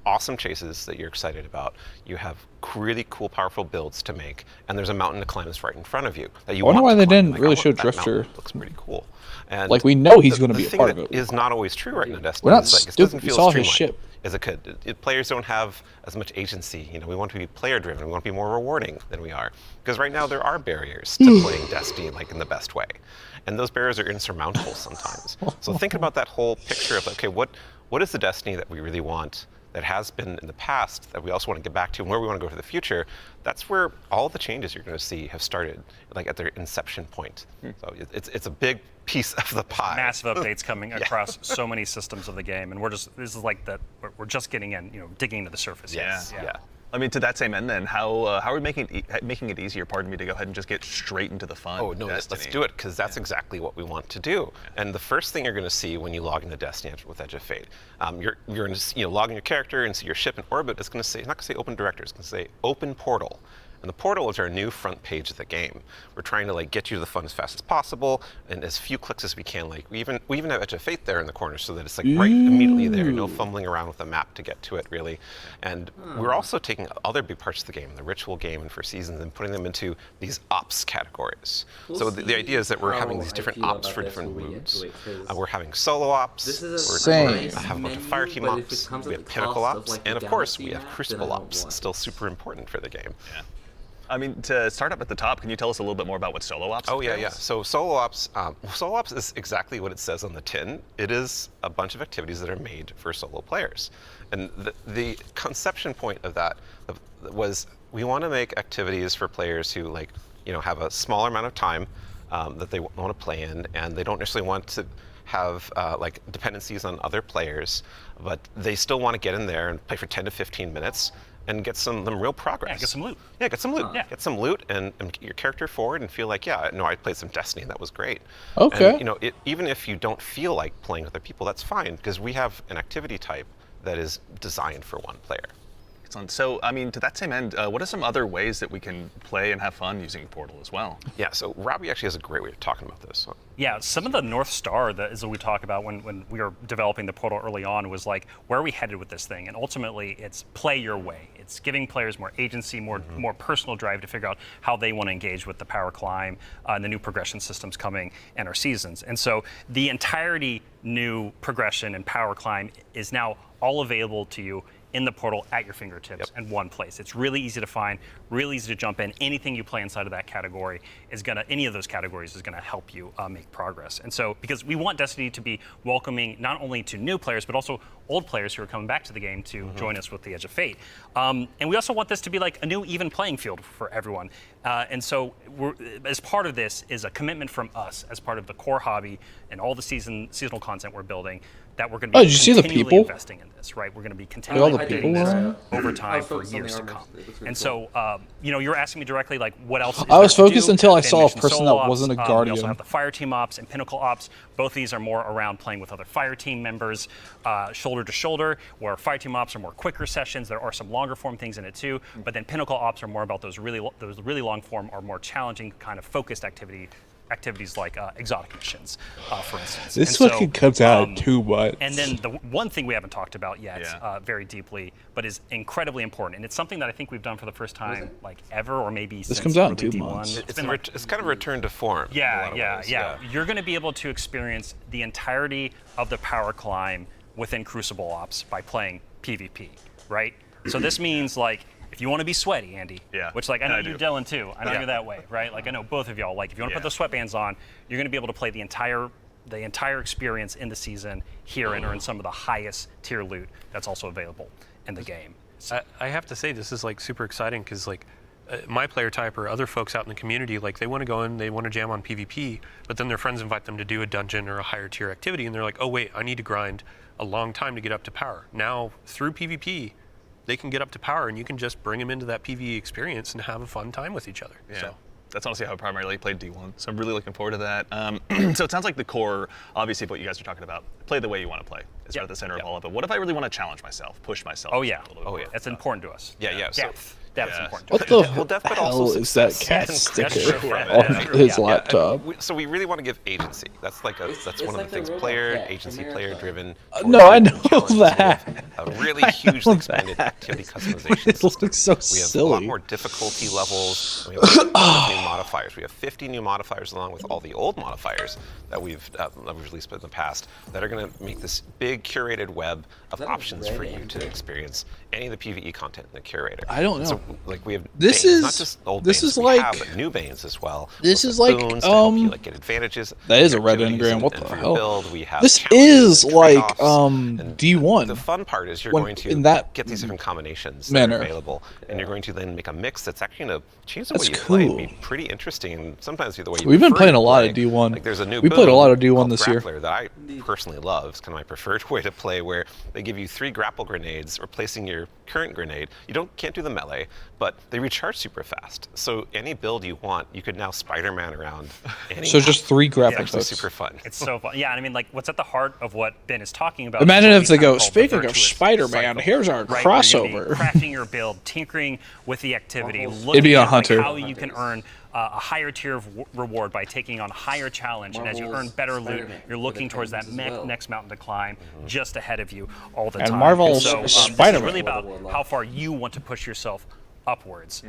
S12: awesome chases that you're excited about. You have really cool, powerful builds to make, and there's a mountain to climb that's right in front of you that you
S9: I wonder
S12: want
S9: why
S12: to
S9: they
S12: climb.
S9: didn't really
S12: I
S9: show
S12: want that
S9: Drifter.
S12: mountain. It looks pretty cool. And
S9: we know he's going to
S12: the
S9: be a
S12: thing
S9: part of
S12: that
S9: it.
S12: is not always true right now, Destiny.
S9: We're not
S12: is it
S9: stupid.
S12: doesn't
S9: We
S12: feel
S9: saw
S12: as
S9: his
S12: streamlined
S9: ship.
S12: as it could. Players don't have as much agency. We want to be player-driven. We want to be more rewarding than we are. Because right now there are barriers to playing Destiny in the best way, and those barriers are insurmountable sometimes. So thinking about that whole picture of what is the Destiny that we really want, that has been in the past, that we also want to get back to, and where we want to go to the future, that's where all the changes you're going to see have started, at their inception point. So it's a big piece of the pie.
S6: Massive updates coming across so many systems of the game, and we're just we're just getting in, digging into the surface.
S3: Yeah.
S6: Yeah.
S3: I mean, to that same end, then, how are we making it easier? Pardon me, to go ahead and just get straight into the fun.
S12: Oh no, let's do it, because that's exactly what we want to do. And the first thing you're going to see when you log into Destiny with Edge of Fate, you're going to log in your character and see your ship in orbit. It's going to say, it's not going to say Open Director, it's going to say Open Portal. And the portal is our new front page of the game. We're trying to get you to the fun as fast as possible and as few clicks as we can. We even have Edge of Fate there in the corner so that it's right immediately there. No fumbling around with the map to get to it, really. And we're also taking other big parts of the game, the ritual game and for seasons, and putting them into these ops categories. So the idea is that we're having these different ops for different moods. We're having solo ops.
S9: Same.
S12: We have a bunch of fire team ops. We have pinnacle ops, and of course we have crucible ops. Still super important for the game.
S3: Yeah. I mean, to start up at the top, can you tell us a little bit more about what solo ops is?
S12: Oh, yeah. So solo ops is exactly what it says on the tin. It is a bunch of activities that are made for solo players. And the conception point of that was we want to make activities for players who have a smaller amount of time that they want to play in, and they don't necessarily want to have dependencies on other players, but they still want to get in there and play for 10 to 15 minutes and get some real progress.
S6: Yeah, get some loot.
S12: Yeah, get some loot.
S6: Yeah.
S12: Get some loot and get your character forward and feel I played some Destiny and that was great.
S9: Okay.
S12: And, even if you don't feel like playing with other people, that's fine, because we have an activity type that is designed for one player.
S3: Excellent. So, I mean, to that same end, what are some other ways that we can play and have fun using Portal as well?
S12: Yeah, so Robbie actually has a great way of talking about this.
S6: Yeah, some of the North Star that is what we talk about when we were developing the Portal early on was where are we headed with this thing? And ultimately, it's play your way. It's giving players more agency, more personal drive to figure out how they want to engage with the power climb and the new progression systems coming and our seasons. And so the entirety new progression and power climb is now all available to you in the portal at your fingertips in one place. It's really easy to find, really easy to jump in. Anything you play inside of that category any of those categories is gonna help you make progress. And so, because we want Destiny to be welcoming not only to new players, but also old players who are coming back to the game to join us with the Edge of Fate. And we also want this to be a new even playing field for everyone. And so, as part of this is a commitment from us, as part of the core hobby and all the seasonal content we're building, that we're going to be
S9: did you see the
S6: continually
S9: people?
S6: investing in this, right? We're going to be continually
S9: all the people
S6: updating this
S9: around?
S6: over time for years to come. And so, you're asking me directly, like, what else?
S9: I was focused
S6: do?
S9: until I
S6: Ben
S9: saw a
S6: mentioned
S9: person
S6: solo
S9: that
S6: ops.
S9: wasn't a
S6: We
S9: guardian.
S6: also have the fire team ops and pinnacle ops. Both these are more around playing with other fire team members, shoulder to shoulder. Where fire team ops are more quicker sessions. There are some longer form things in it too. But then pinnacle ops are more about those really long form or more challenging kind of focused activities like exotic missions, for instance.
S9: This
S6: And
S9: fucking comes out too much.
S6: And then the one thing we haven't talked about yet, very deeply, but is incredibly important, and it's something that I think we've done for the first time, like ever, or maybe
S9: This
S6: since
S9: comes out in
S6: early
S9: 2
S6: D1.
S9: months.
S12: It's kind of a return to form. in a lot of ways.
S6: Yeah. You're going to be able to experience the entirety of the power climb within Crucible Ops by playing PvP, right? So this means, like, if you want to be sweaty, Andy, which, like, I know you're Dylan too. I know you're that way, right? Like, I know both of y'all. Like, if you want to put those sweatbands on, you're going to be able to play the entire experience in the season here and earn some of the highest tier loot that's also available in the game. So,
S8: I have to say, this is like super exciting because like my player type or other folks out in the community, like they want to go in, they want to jam on PvP, but then their friends invite them to do a dungeon or a higher tier activity, and they're like, oh wait, I need to grind a long time to get up to power. Now through PvP, they can get up to power, and you can just bring them into that PvE experience and have a fun time with each other.
S3: Yeah.
S8: So.
S3: That's honestly how I primarily played D1, so I'm really looking forward to that. So it sounds like the core, obviously, of what you guys are talking about, play the way you want to play. It's at the center of all of it. What if I really want to challenge myself, push myself?
S6: Oh yeah,
S3: That's
S6: important to us.
S12: Yeah. So,
S6: Depth's important.
S9: What the hell is that cat sticker on his laptop?
S12: So we really want to give agency. That's one of the things. Player driven.
S9: No, I know that.
S12: A really hugely expanded activity customization.
S9: It looks so
S12: We have
S9: silly.
S12: a lot more difficulty levels. We have new modifiers. We have 50 new modifiers along with all the old modifiers that we've released in the past that are going to make this big curated web of options for you to experience any of the PvE content in the curator.
S9: I don't know.
S12: So, like, we have
S9: This
S12: Banes,
S9: is-
S12: not just old
S9: this
S12: Banes
S9: is
S12: we
S9: like-
S12: have, but new Banes as well.
S9: This
S12: With
S9: is
S12: the
S9: like,
S12: boons to help you, like, get advantages.
S9: That is a red
S12: activities
S9: engram.
S12: and-
S9: What
S12: and
S9: the
S12: for your
S9: hell?
S12: build, we have
S9: This
S12: challenges
S9: is
S12: and
S9: like
S12: trade-offs. And
S9: D1.
S12: The fun part is you're
S9: when-
S12: going to
S9: in that
S12: get these different combinations that
S9: manner.
S12: are available, and you're going to then make a mix that's actually going to change the
S9: That's
S12: way you play and
S9: cool.
S12: be pretty interesting, and sometimes be the way you
S9: We've been
S12: prefer
S9: playing
S12: to
S9: a lot
S12: play.
S9: of D1.
S12: Like, there's a new
S9: We played a
S12: boon
S9: lot of D1
S12: called
S9: this year.
S12: Grappler that I personally love. It's kind of my preferred way to play, where they give you 3 grapple grenades replacing your current grenade. You can't do the melee, but they recharge super fast. So any build you want, you could now Spider-Man around.
S9: So just 3 grapple
S12: It's actually
S9: hooks.
S12: super fun.
S6: It's so fun. Yeah, and I mean, like, what's at the heart of what Ben is talking about?
S9: Imagine
S6: is
S9: if they
S6: what we
S9: go,
S6: kind call the
S9: speaking of
S6: virtuous
S9: Spider-Man,
S6: cycle,
S9: here's our
S6: right? Where you're gonna
S9: crossover.
S6: be crafting your build, tinkering with the activity,
S9: It'd
S6: looking
S9: be a
S6: at like,
S9: hunter.
S6: how you can earn a higher tier of reward by taking on a higher challenge. And as you earn better loot, you're looking towards that next mountain to climb just ahead of you all the
S9: And
S6: time.
S9: Marvel's
S6: so, this
S9: Spider-Man.
S6: is really about how far you want to push yourself upwards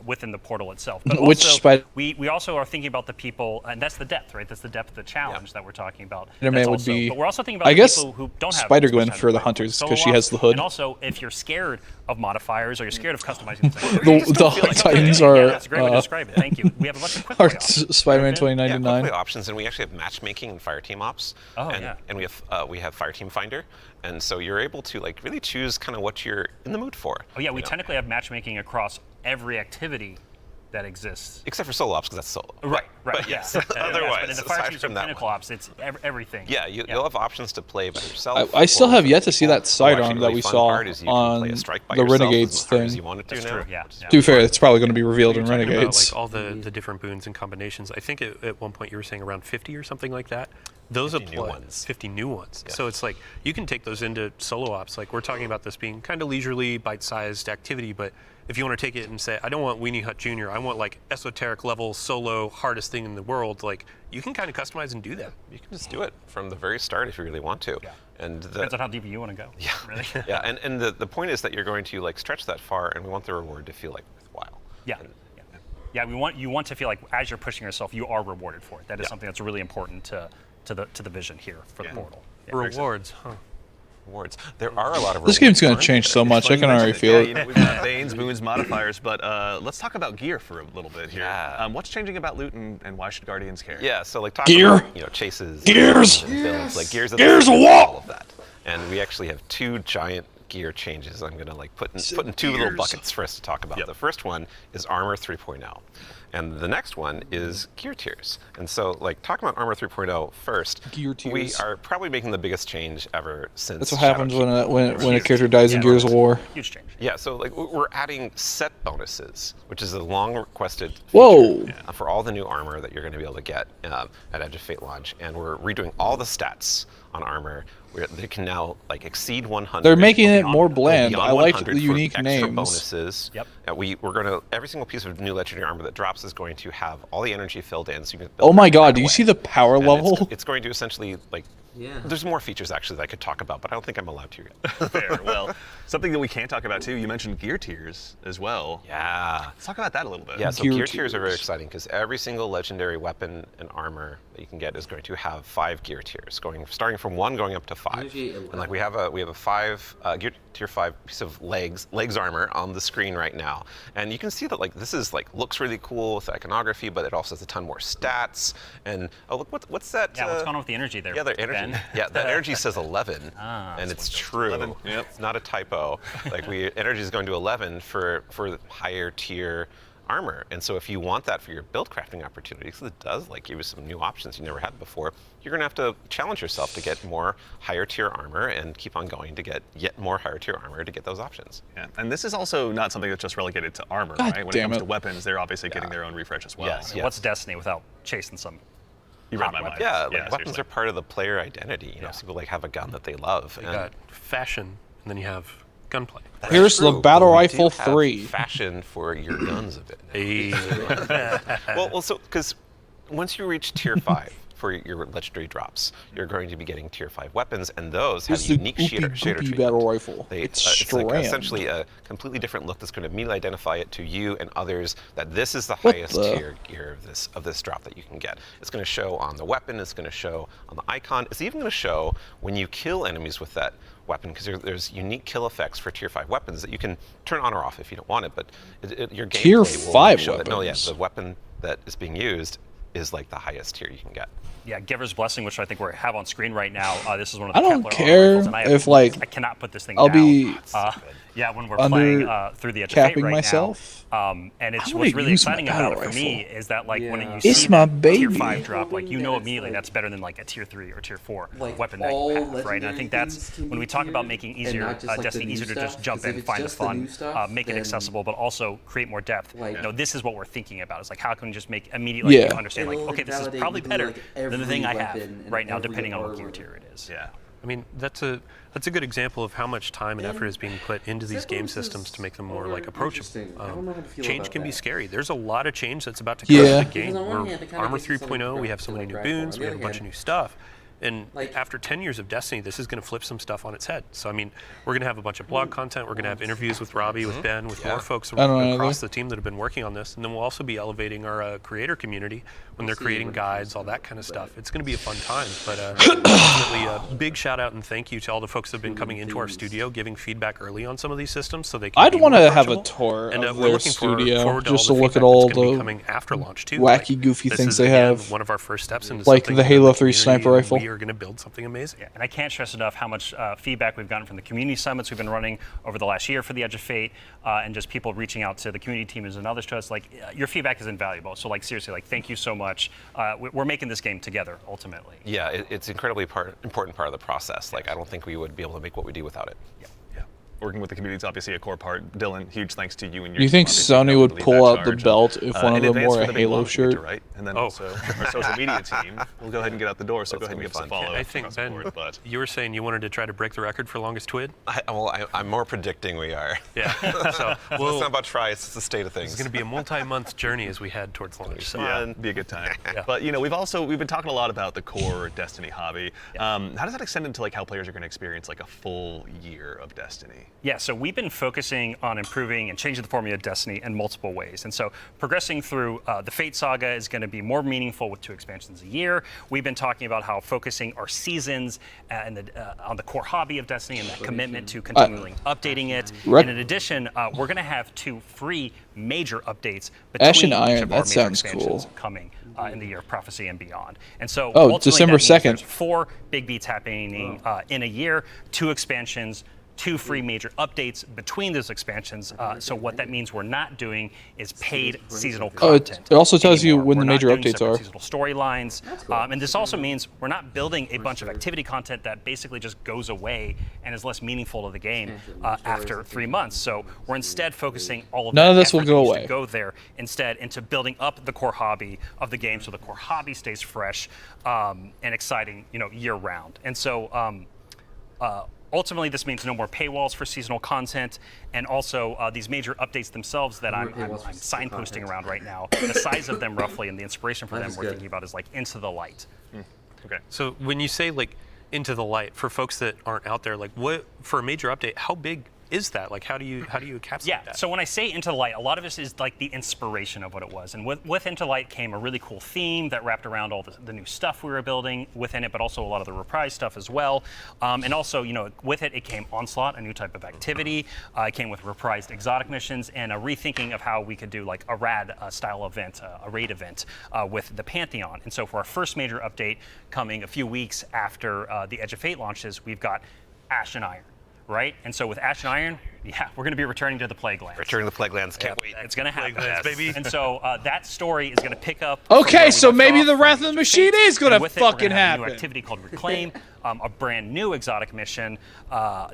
S6: within the portal itself. But
S9: Which
S6: also, we also are thinking about the people, and that's the depth, right? That's the depth of the challenge that we're talking about.
S9: Spider-Man
S6: That's
S9: would
S6: also,
S9: be,
S6: but we're also thinking about
S9: I
S6: the
S9: guess,
S6: people who don't have
S9: Spider-Gwen
S6: this
S9: for the
S6: percentage,
S9: hunters
S6: like
S9: because she has the hood.
S6: And also, if you're scared of modifiers or you're scared of customizing things,
S9: The Titans are.
S6: Yeah, that's a great way to describe it. Thank you. We have a bunch of quick
S9: Are
S6: play options.
S9: Spider-Man
S12: Yeah,
S9: 2099.
S12: quick play options, and we actually have matchmaking and fire team ops.
S6: Oh,
S12: and,
S6: yeah.
S12: And we have fire team finder, and so you're able to like really choose kind of what you're in the mood for.
S6: Oh yeah, we technically have matchmaking across every activity that exists.
S12: Except for solo ops, because that's solo.
S6: Right.
S12: But yes,
S6: Yes,
S12: otherwise,
S6: but in the fire
S12: aside
S6: teams
S12: from
S6: and
S12: that
S6: pinnacle
S12: one.
S6: ops, it's everything.
S12: Yeah, you'll have options to play by yourself.
S9: I still
S12: or
S9: have
S12: with
S9: yet to see
S12: people.
S9: that sidearm
S12: Actually,
S9: that
S12: really
S9: we
S12: fun
S9: saw
S12: part is you can
S9: on
S12: play a strike by
S9: the
S12: yourself
S9: Renegades
S12: as hard as
S9: thing.
S12: you want it to
S6: That's
S12: now.
S6: true, yeah.
S9: To be fair, it's probably going to be revealed
S8: You're
S9: in
S8: talking about,
S9: Renegades.
S8: like all the different boons and combinations. I think at one point you were saying around 50 or something like that. Those
S12: 50
S8: apply
S12: new ones.
S8: 50 new ones.
S12: Yeah.
S8: So it's like you can take those into solo ops. Like we're talking about this being kind of leisurely, bite-sized activity, but if you want to take it and say, I don't want Weenie Hut Jr., I want like esoteric level solo hardest thing in the world, like you can kind of customize and do that.
S12: You can just do it from the very start if you really want to.
S6: Yeah.
S12: And
S6: Depends on how deep you want to go.
S12: Yeah,
S6: Really.
S12: yeah, and the point is that you're going to like stretch that far, and we want the reward to feel like worthwhile.
S6: Yeah. Yeah, you want to feel like as you're pushing yourself, you are rewarded for it. That is something that's really important to the vision here for the portal. Yeah.
S8: Rewards, huh?
S12: Rewards. There are a lot of
S9: This
S12: rewards,
S9: game's going to
S12: aren't
S9: change
S12: there?
S9: so much. I can already feel
S3: Yeah,
S9: it.
S3: you know, we've got Banes, boons, modifiers, but let's talk about gear for a little bit here.
S12: Yeah.
S3: What's changing about loot, and why should Guardians care?
S12: Yeah, so like talk
S9: Gear.
S12: about, chases,
S9: Gears.
S12: and builds, like gears of
S9: Gears
S12: the
S9: of what?
S12: all of that. And we actually have 2 giant gear changes I'm going to like put in two little buckets for us to talk about. The first one is Armor 3.0. And the next one is gear tiers. And so, like, talking about Armor 3.0 first,
S9: gear tiers.
S12: We are probably making the biggest change ever since.
S9: That's what happens when a character dies in Gears of War.
S6: Huge change.
S12: Yeah, so like we're adding set bonuses, which is a long requested feature for all the new armor that you're going to be able to get at Edge of Fate launch, and we're redoing all the stats on armor. They can now like exceed 100.
S9: They're making it more bland. I like the unique names.
S12: Bonuses.
S6: Yep.
S12: We're going to every single piece of new legendary armor that drops is going to have all the energy filled in. So you can build
S9: oh my god! Do you see the power level?
S12: It's going to essentially like. Yeah. There's more features actually that I could talk about, but I don't think I'm allowed to yet.
S3: Fair. Well, something that we can talk about too. You mentioned gear tiers as well.
S12: Yeah.
S3: Let's talk about that a little bit.
S12: Yeah. So gear tiers are very exciting because every single legendary weapon and armor that you can get is going to have 5 gear tiers, starting from 1 going up to 5. And like we have a 5 gear tier 5 piece of legs armor on the screen right now, and you can see that like this is like looks really cool with the iconography, but it also has a ton more stats. And oh look, what's that?
S6: Yeah, what's going on with the energy there?
S12: Yeah, the energy. Yeah, that energy says 11, and it's true.
S3: 11. Yep.
S12: It's not a typo. Like energy is going to 11 for higher tier armor, and so if you want that for your build crafting opportunities, it does like give you some new options you never had before. You're gonna have to challenge yourself to get more higher tier armor and keep on going to get yet more higher tier armor to get those options.
S3: Yeah, and this is also not something that's just relegated to armor, right? When it comes to weapons, they're obviously getting their own refresh as well.
S12: Yes, yes.
S6: What's Destiny without chasing some?
S3: You read my mind.
S12: Yeah, like weapons are part of the player identity. You know, some people like have a gun that they love.
S8: You got fashion, and then you have gunplay.
S9: Here's the battle rifle 3.
S12: Fashion for your guns a bit.
S8: Hey.
S12: well, so because once you reach tier 5 for your legendary drops, you're going to be getting tier 5 weapons, and those have unique shader treatment.
S9: Battle rifle.
S12: It's like essentially a completely different look that's going to immediately identify it to you and others that this is the highest tier gear of this drop that you can get. It's going to show on the weapon. It's going to show on the icon. It's even going to show when you kill enemies with that weapon, because there's unique kill effects for tier 5 weapons that you can turn on or off if you don't want it, but your gameplay
S9: tier
S12: will
S9: 5
S12: show
S9: weapons.
S12: that, no, yeah, the weapon that is being used is like the highest tier you can get.
S6: Yeah, Giver's Blessing, which I think we have on screen right now. This is one of the
S9: I don't
S6: Kepler
S9: care
S6: rifles, and
S9: if like
S6: I cannot put this thing
S9: I'll
S6: down.
S9: be
S6: yeah, when we're playing through the Edge of Fate
S9: capping
S6: right
S9: myself.
S6: now, and it's what's really exciting about it for me is that like when you see
S9: my
S6: that
S9: baby.
S6: tier 5 drop, like you know immediately that's better than like a tier 3 or tier 4 weapon that you have, right? And I think that's when we talk about making easier Destiny easier to just jump in, find the fun, make it accessible, but also create more depth. You know, this is what we're thinking about. It's like how can we just make immediately you understand like okay, this is probably better than the thing I have right now, depending on what gear tier it is.
S3: Yeah.
S8: I mean, that's a good example of how much time and effort is being put into these game systems to make them more like approachable. Change can be scary. There's a lot of change that's about to come to the game. We're Armor 3.0, we have so many new boons, we have a bunch of new stuff. And after 10 years of Destiny, this is going to flip some stuff on its head. So, I mean, we're going to have a bunch of blog content. We're going to have interviews with Robbie, with Ben, with more folks across the team that have been working on this. And then we'll also be elevating our creator community when they're creating guides, all that kind of stuff. It's going to be a fun time. But ultimately, a big shout out and thank you to all the folks that have been coming into our studio, giving feedback early on some of these systems so they can
S9: I'd want to have a tour
S8: and,
S9: of
S8: we're
S9: their
S8: looking
S9: studio
S8: to
S9: just to
S8: all the
S9: look at
S8: feedback
S9: all
S8: that's gonna be
S9: the
S8: coming after launch too.
S9: wacky, goofy
S8: this
S9: things
S8: is,
S9: they
S8: again,
S9: have.
S8: one of our first steps into
S9: like
S8: something
S9: the
S8: with
S9: Halo 3
S8: community,
S9: sniper rifle.
S8: We are going to build something amazing.
S6: Yeah, and I can't stress enough how much feedback we've gotten from the community summits we've been running over the last year for the Edge of Fate, and just people reaching out to the community teams and others to us. Like, your feedback is invaluable. So, like, seriously, like, thank you so much. We're making this game together, ultimately.
S12: Yeah, it's incredibly important part of the process. Like, I don't think we would be able to make what we do without it.
S3: Yeah. Working with the community is obviously a core part. Dylan, huge thanks to you and your
S9: Do you think
S3: team,
S9: Sony would
S3: lead
S9: pull
S3: that
S9: out the
S3: charge.
S9: belt if one of
S3: In
S9: them
S3: advance
S9: wore
S3: for
S9: a
S3: the big
S9: Halo
S3: launch we get to
S9: shirt?
S3: write. And then also our social media team will go ahead and get out the door, so go ahead and give us a follow.
S8: I think, Ben, you were saying you wanted to try to break the record for longest TWID?
S12: I'm more predicting we are.
S8: Yeah. So
S12: it's not about try, it's the state of things.
S8: It's going to be a multi-month journey as we head towards launch. So
S3: yeah, be a good time. But you know, we've been talking a lot about the core Destiny hobby. How does that extend into like how players are going to experience like a full year of Destiny?
S6: Yeah, so we've been focusing on improving and changing the formula of Destiny in multiple ways. And so progressing through the Fate Saga is going to be more meaningful with 2 expansions a year. We've been talking about how focusing our seasons and on the core hobby of Destiny and that commitment to continually updating it. And in addition, we're going to have 2 free major updates between
S9: Ash and
S6: each
S9: Iron,
S6: of our
S9: that
S6: major
S9: sounds
S6: expansions
S9: cool.
S6: coming in the Year of Prophecy and beyond. And so
S9: Oh,
S6: ultimately
S9: December
S6: that means
S9: 2nd.
S6: there's 4 big beats happening in a year, 2 expansions, 2 free major updates between those expansions. So what that means we're not doing is paid seasonal content.
S9: It also tells you
S6: anymore.
S9: when
S6: We're
S9: the
S6: not
S9: major
S6: doing
S9: updates
S6: separate
S9: are.
S6: Seasonal storylines, and this also means we're not building a bunch of activity content that basically just goes away and is less meaningful to the game after 3 months. So we're instead focusing all of
S9: None
S6: that
S9: of this will
S6: effort
S9: go
S6: that used
S9: away.
S6: to go there instead into building up the core hobby of the game, so the core hobby stays fresh and exciting, year round. And so. Ultimately, this means no more paywalls for seasonal content, and also these major updates themselves that I'm signposting around right now. The size of them, roughly, and the inspiration for them we're thinking about is like Into the Light.
S8: Okay. So when you say like Into the Light, for folks that aren't out there, like what for a major update, how big is that? Like how do you encapsulate that?
S6: So when I say Into the Light, a lot of this is like the inspiration of what it was. And with Into the Light came a really cool theme that wrapped around all the new stuff we were building within it, but also a lot of the reprise stuff as well. And also, with it came Onslaught, a new type of activity. It came with reprised exotic missions and a rethinking of how we could do like a rad style event, a raid event with the Pantheon. And so for our first major update coming a few weeks after the Edge of Fate launches, we've got Ash and Iron. Right? And so with Ash and Iron, we're going to be returning to the Plague Lands.
S12: Returning to the Plague Lands, can't wait.
S6: It's going to happen.
S8: Plague Lands, baby.
S6: And so that story is going to pick up.
S9: Okay, so maybe the
S6: from
S9: Wrath of the Machine is going to
S6: with it, we're
S9: fucking
S6: gonna have a new
S9: happen.
S6: activity called Reclaim, a brand new exotic mission,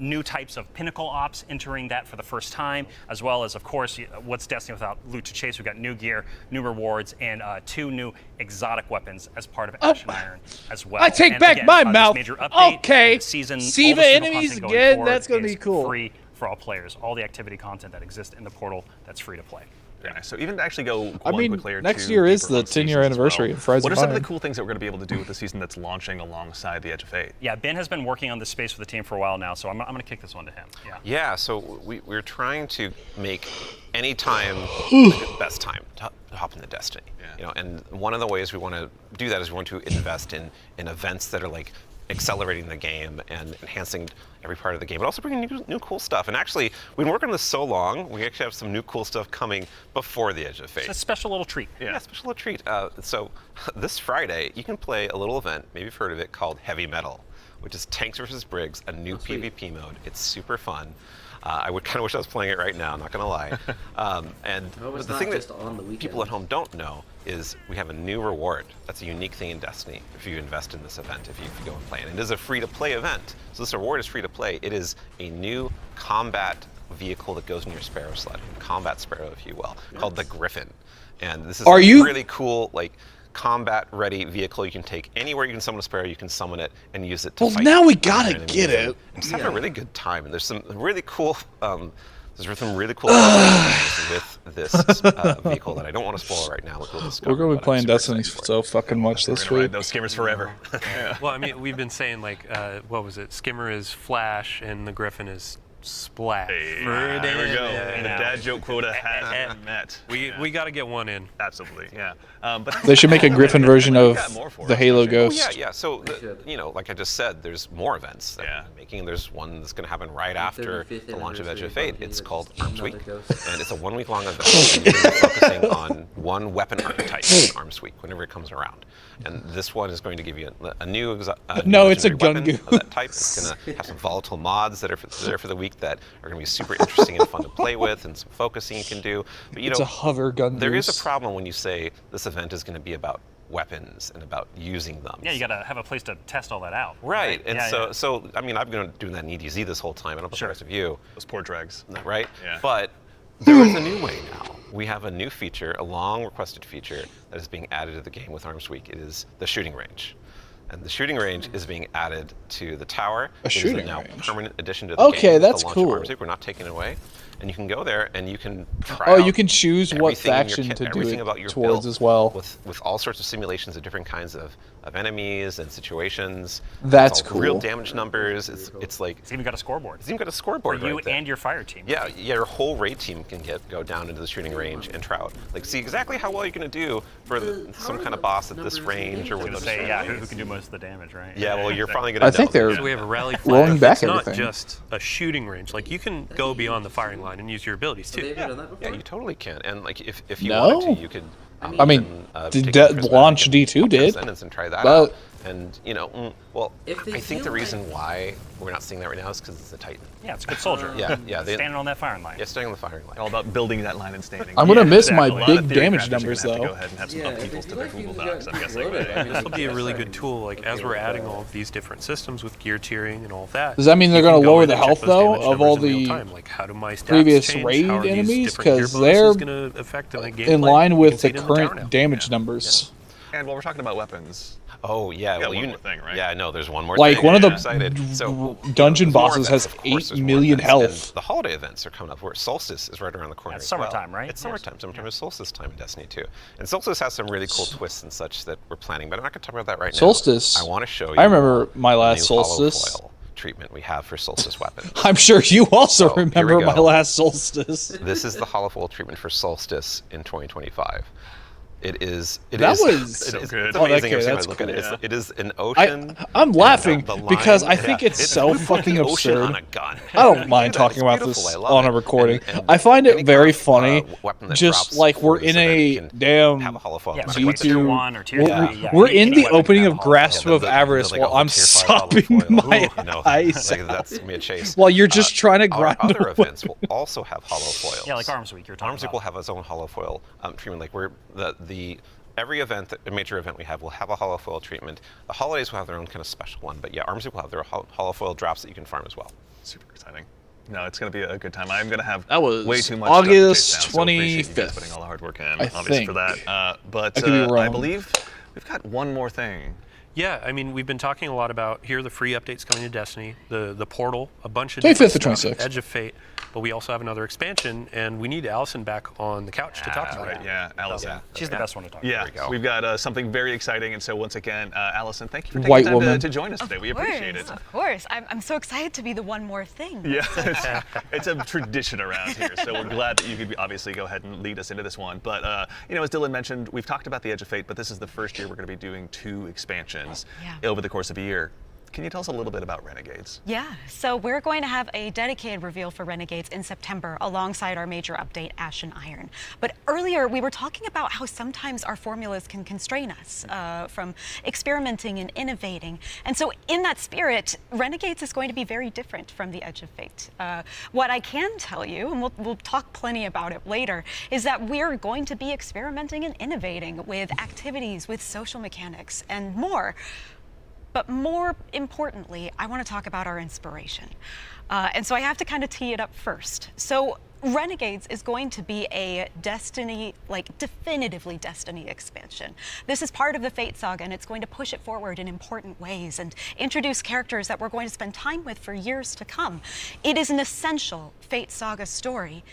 S6: new types of pinnacle ops entering that for the first time, as well as, of course, what's Destiny without Loot to Chase? We've got new gear, new rewards, and 2 new exotic weapons as part of Ash and Iron as well.
S9: I take
S6: And
S9: back
S6: again,
S9: my
S6: this
S9: mouth.
S6: major update,
S9: Okay.
S6: the season, all the
S9: Siva
S6: seasonal
S9: enemies
S6: content going
S9: again.
S6: forward
S9: That's going to
S6: is
S9: be cool.
S6: Free for all players. All the activity content that exists in the portal that's free to play.
S3: Very nice. So even to actually go
S9: I
S3: one
S9: mean,
S3: quick layer
S9: next
S3: two
S9: year is
S3: deeper
S9: the
S3: on
S9: 10-year
S3: seasons as
S9: anniversary
S3: well,
S9: of Fries
S3: what
S9: of
S3: are some of
S9: Iron.
S3: the cool things that we're going to be able to do with the season that's launching alongside the Edge of Fate?
S6: Yeah, Ben has been working on this space for the team for a while now, so I'm going to kick this one to him.
S12: Yeah, so we're trying to make any time the best time to hop into Destiny. And one of the ways we want to do that is we want to invest in events that are like accelerating the game and enhancing every part of the game, but also bringing new cool stuff. And actually, we've been working on this so long, we actually have some new cool stuff coming before the Edge of Fate.
S6: It's a special little treat.
S12: Yeah, special little treat. So this Friday, you can play a little event, maybe you've heard of it, called Heavy Metal, which is Tanks vs. Briggs, a new PvP mode. It's super fun. I would kind of wish I was playing it right now, not going to lie. But the thing that people at home don't know is we have a new reward. That's a unique thing in Destiny if you invest in this event, if you go and play it. And it is a free-to-play event. So this reward is free-to-play. It is a new combat vehicle that goes in your Sparrow sled, combat Sparrow, if you will, called the Griffin. And this is a really cool, like, combat-ready vehicle you can take anywhere you can summon a Sparrow. You can summon it and use it to fight.
S9: Well, now we gotta get it.
S12: I'm just having a really good time, and there's some really cool. There's some really cool with this vehicle that I don't want to spoil right now.
S9: We're going to be playing Destiny so fucking much this week.
S3: Those skimmers forever.
S8: Well, I mean, we've been saying like, what was it? Skimmer is Flash, and the Griffin is Splash.
S3: Hey, there we go. The dad joke quota has been met.
S8: We got to get one in.
S3: Absolutely, yeah. But
S9: They should make a Griffin version of the Halo Ghost.
S12: Oh, yeah. So, like I just said, there's more events that we're making. There's one that's going to happen right after the launch of Edge of Fate. It's called Arms Week, and it's a 1 week long event. And you're going to be focusing on one weapon archetype in Arms Week whenever it comes around. And this one is going to give you a new
S9: no, it's a gun
S12: weapon of that type. It's going to have some volatile mods that are there for the week that are going to be super interesting and fun to play with, and some focusing you can do. But
S9: it's a hover gun.
S12: There is a problem when you say this event is going to be about weapons and about using them.
S6: Yeah, you got to have a place to test all that out.
S12: Right. And so I mean, I've been doing that in EDZ this whole time. I don't know about the rest of you.
S3: Those poor dregs.
S12: Right?
S3: Yeah.
S12: But there is a new way now. We have a new feature, a long requested feature that is being added to the game with Arms Week. It is the shooting range. And the shooting range is being added to the tower.
S9: A shooting
S12: range. It is now
S9: range.
S12: Permanent addition to the game.
S9: Okay, that's
S12: the launch
S9: cool.
S12: Of Arms Week. We're not taking it away. And you can go there and you can try
S9: you can choose what
S12: everything in your
S9: faction
S12: kit,
S9: to do
S12: everything
S9: it
S12: about your
S9: towards
S12: build
S9: as well.
S12: With all sorts of simulations of different kinds of enemies and situations.
S9: That's
S12: it's all
S9: cool.
S12: Real damage numbers. It's like
S6: It's even got a scoreboard.
S12: It's even got a scoreboard
S6: for you
S12: right there.
S6: and your fire team.
S12: Yeah, your whole raid team can go down into the shooting range and try out, like, see exactly how well you're going to do for some kind of boss at this range or whatever.
S6: Say, who can do most of the damage, right?
S12: Yeah, well, you're finally going to know.
S9: I think they're
S8: So we have a rally flag.
S9: rolling back
S8: It's not
S9: everything.
S8: just a shooting range. Like you can go beyond the firing line and use your abilities too.
S12: Yeah, you totally can. And like if you
S9: No?
S12: wanted to, you could.
S9: I mean,
S12: take
S9: the
S12: Chris
S9: launch
S12: Madden
S9: D2
S12: and
S9: did,
S12: and try that
S9: but
S12: out. And I think the reason why we're not seeing that right now is because it's a Titan.
S6: Yeah, it's a good soldier.
S12: Yeah.
S6: Standing on that firing line.
S12: Yeah, standing on the firing line.
S3: All about building that line and standing.
S9: I'm gonna miss
S3: exactly.
S9: my big damage numbers though.
S3: Go ahead and have some upheavals to their Google Docs. I'm guessing.
S8: This will be a really good tool. Like as we're adding all of these different systems with gear tiering and all of that.
S9: Does that mean they're going to lower the health though of all the
S8: like, how do my stats
S9: previous
S8: change?
S9: raid
S8: How are these
S9: enemies?
S8: different gear
S9: Because they're
S8: bonuses gonna affect the gameplay?
S9: in line
S8: You
S9: with
S8: can see
S9: the
S8: it in tower now.
S9: current damage numbers.
S3: And while we're talking about weapons,
S12: oh yeah,
S3: well, one more thing, right?
S12: Yeah, no, there's one more.
S9: Like
S12: thing.
S9: one of the
S12: excited. So,
S9: dungeon
S12: there's more
S9: bosses
S12: events,
S9: has
S12: of course,
S9: 8
S12: there's more
S9: million
S12: events,
S9: health.
S12: and the holiday events are coming up. Where Solstice is right around the corner.
S6: It's
S12: as
S6: summertime,
S12: well.
S6: right?
S12: It's summertime. Summertime is Solstice time in Destiny 2, and Solstice has some really cool twists and such that we're planning. But I'm not going to talk about that right now.
S9: Solstice.
S12: I want to show you.
S9: I remember my
S12: the
S9: last
S12: new hollow
S9: Solstice.
S12: foil treatment we have for Solstice weapons.
S9: I'm sure you also
S12: So, here we
S9: remember my
S12: go.
S9: last Solstice.
S12: This is the hollow foil treatment for Solstice in 2025. It is.
S9: That was
S12: so good. It's
S9: Oh,
S12: amazing
S9: okay,
S12: every time I
S9: that's
S12: look
S9: cool.
S12: at it. It is an ocean.
S9: I'm laughing
S12: the line-
S9: because I think
S12: yeah,
S9: it's so fucking
S12: the ocean
S9: absurd.
S12: on a gun.
S9: I don't mind
S12: It's
S9: talking about
S12: beautiful.
S9: this
S12: I love
S9: on a
S12: it.
S9: recording.
S12: And
S9: I find
S12: any
S9: it very
S12: kind of,
S9: funny.
S12: weapon that
S9: Just
S12: drops
S9: like we're
S12: for this
S9: in a
S12: event can
S9: damn
S12: have a hollow foil
S6: Yeah,
S12: on
S6: so
S12: it.
S6: like tier 1 or tier 3. Yeah,
S9: we're in
S6: any
S9: the
S6: weapon
S9: opening
S6: can
S9: of
S6: have a hollow
S9: Grasp
S6: foil.
S9: of Avarice
S12: like a
S9: while
S12: whole
S9: I'm
S12: tier 5 hollow
S9: sopping
S12: foil.
S9: my
S12: You know,
S9: eyes
S12: like
S9: out.
S12: that's gonna be a chase.
S9: While you're just trying to grind
S12: Our other
S9: away.
S12: events will also have hollow foils.
S6: Yeah, like Arms Week you're talking
S12: Arms Week
S6: about.
S12: will have its own hollow foil treatment. Like we're the every event, a major event we have will have a hollow foil treatment. The holidays will have their own kind of special one, but yeah, Arms Week will have their hollow foil drops that you can farm as well.
S3: super exciting. No, it's going to be a good time. I'm going to have
S9: That was
S3: way too much
S9: August
S3: stuff to chase down, so appreciate you guys
S9: 25th.
S3: putting all the hard work in,
S9: I
S3: obviously,
S9: think.
S3: for that. But
S9: I could be
S3: I
S9: wrong.
S3: believe we've got one more thing.
S8: Yeah, I mean, we've been talking a lot about here are the free updates coming to Destiny, the portal, a bunch of
S9: 25th to
S8: different stuff,
S9: 26th.
S8: Edge of Fate, but we also have another expansion, and we need Allison back on the couch to talk about
S3: Right,
S8: it.
S3: yeah, Allison.
S6: She's the best one to talk
S3: Yeah,
S6: about.
S3: we've got something very exciting, and so once again, Allison, thank you for taking
S9: White
S3: time
S9: woman.
S3: to join us today. We appreciate it.
S7: Of course. I'm so excited to be the one more thing.
S3: Yeah, it's a tradition around here, so we're glad that you could obviously go ahead and lead us into this one. But as Dylan mentioned, we've talked about the Edge of Fate, but this is the first year we're going to be doing 2 expansions over the course of a year. Can you tell us a little bit about Renegades?
S7: Yeah, so we're going to have a dedicated reveal for Renegades in September alongside our major update, Ash and Iron. But earlier we were talking about how sometimes our formulas can constrain us from experimenting and innovating. And so in that spirit, Renegades is going to be very different from the Edge of Fate. What I can tell you, and we'll talk plenty about it later, is that we're going to be experimenting and innovating with activities, with social mechanics, and more. But more importantly, I want to talk about our inspiration. And so I have to kind of tee it up first. So Renegades is going to be a Destiny, definitively Destiny expansion. This is part of the Fate Saga, and it's going to push it forward in important ways and introduce characters that we're going to spend time with for years to come. It is an essential Fate Saga story.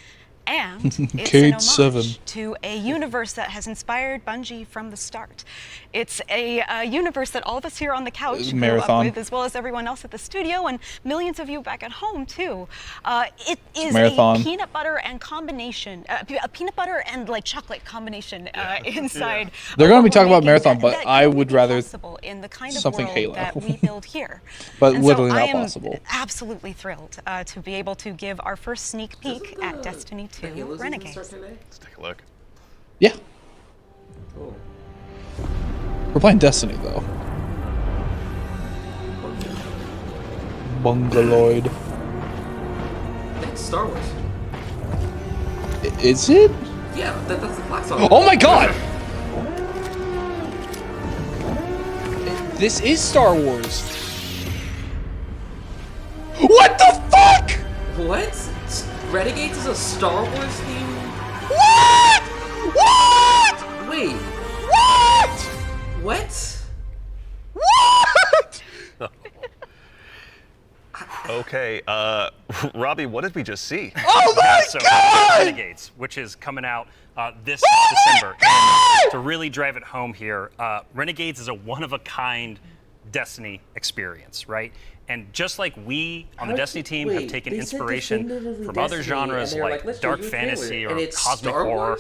S7: And it's an homage
S9: 7.
S7: to a universe that has inspired Bungie from the start. It's a universe that all of us here on the couch grew up
S9: Marathon.
S7: with, as well as everyone else at the studio, and millions of you back at home too. It is
S9: Marathon.
S7: a peanut butter and combination, a peanut butter and chocolate combination inside.
S9: They're
S7: going
S9: gonna be
S7: to
S9: talking about Marathon, but I would rather
S7: in the kind of
S9: something
S7: world
S9: Halo.
S7: that we build here.
S9: But
S7: And
S9: literally
S7: so
S9: not
S7: I am
S9: possible.
S7: Absolutely thrilled to be able to give our first sneak peek at Destiny 2 Renegades.
S3: Let's take a look.
S9: Yeah.
S2: Cool.
S9: We're playing Destiny though. Bungaloid.
S2: That's Star Wars.
S9: Is it?
S2: Yeah, that's the Black Song.
S9: Oh my god! This is Star Wars. What the fuck?
S2: What? Renegades is a Star Wars theme?
S9: What? What?
S2: Wait.
S9: What?
S2: What?
S9: What?
S3: Okay, Robbie, what did we just see?
S9: Oh my
S6: So
S9: god!
S6: Renegades, which is coming out this December. And to really drive it home here, Renegades is a one-of-a-kind Destiny experience, right? And just like we on the Destiny team have taken inspiration from other genres like dark fantasy or cosmic horror,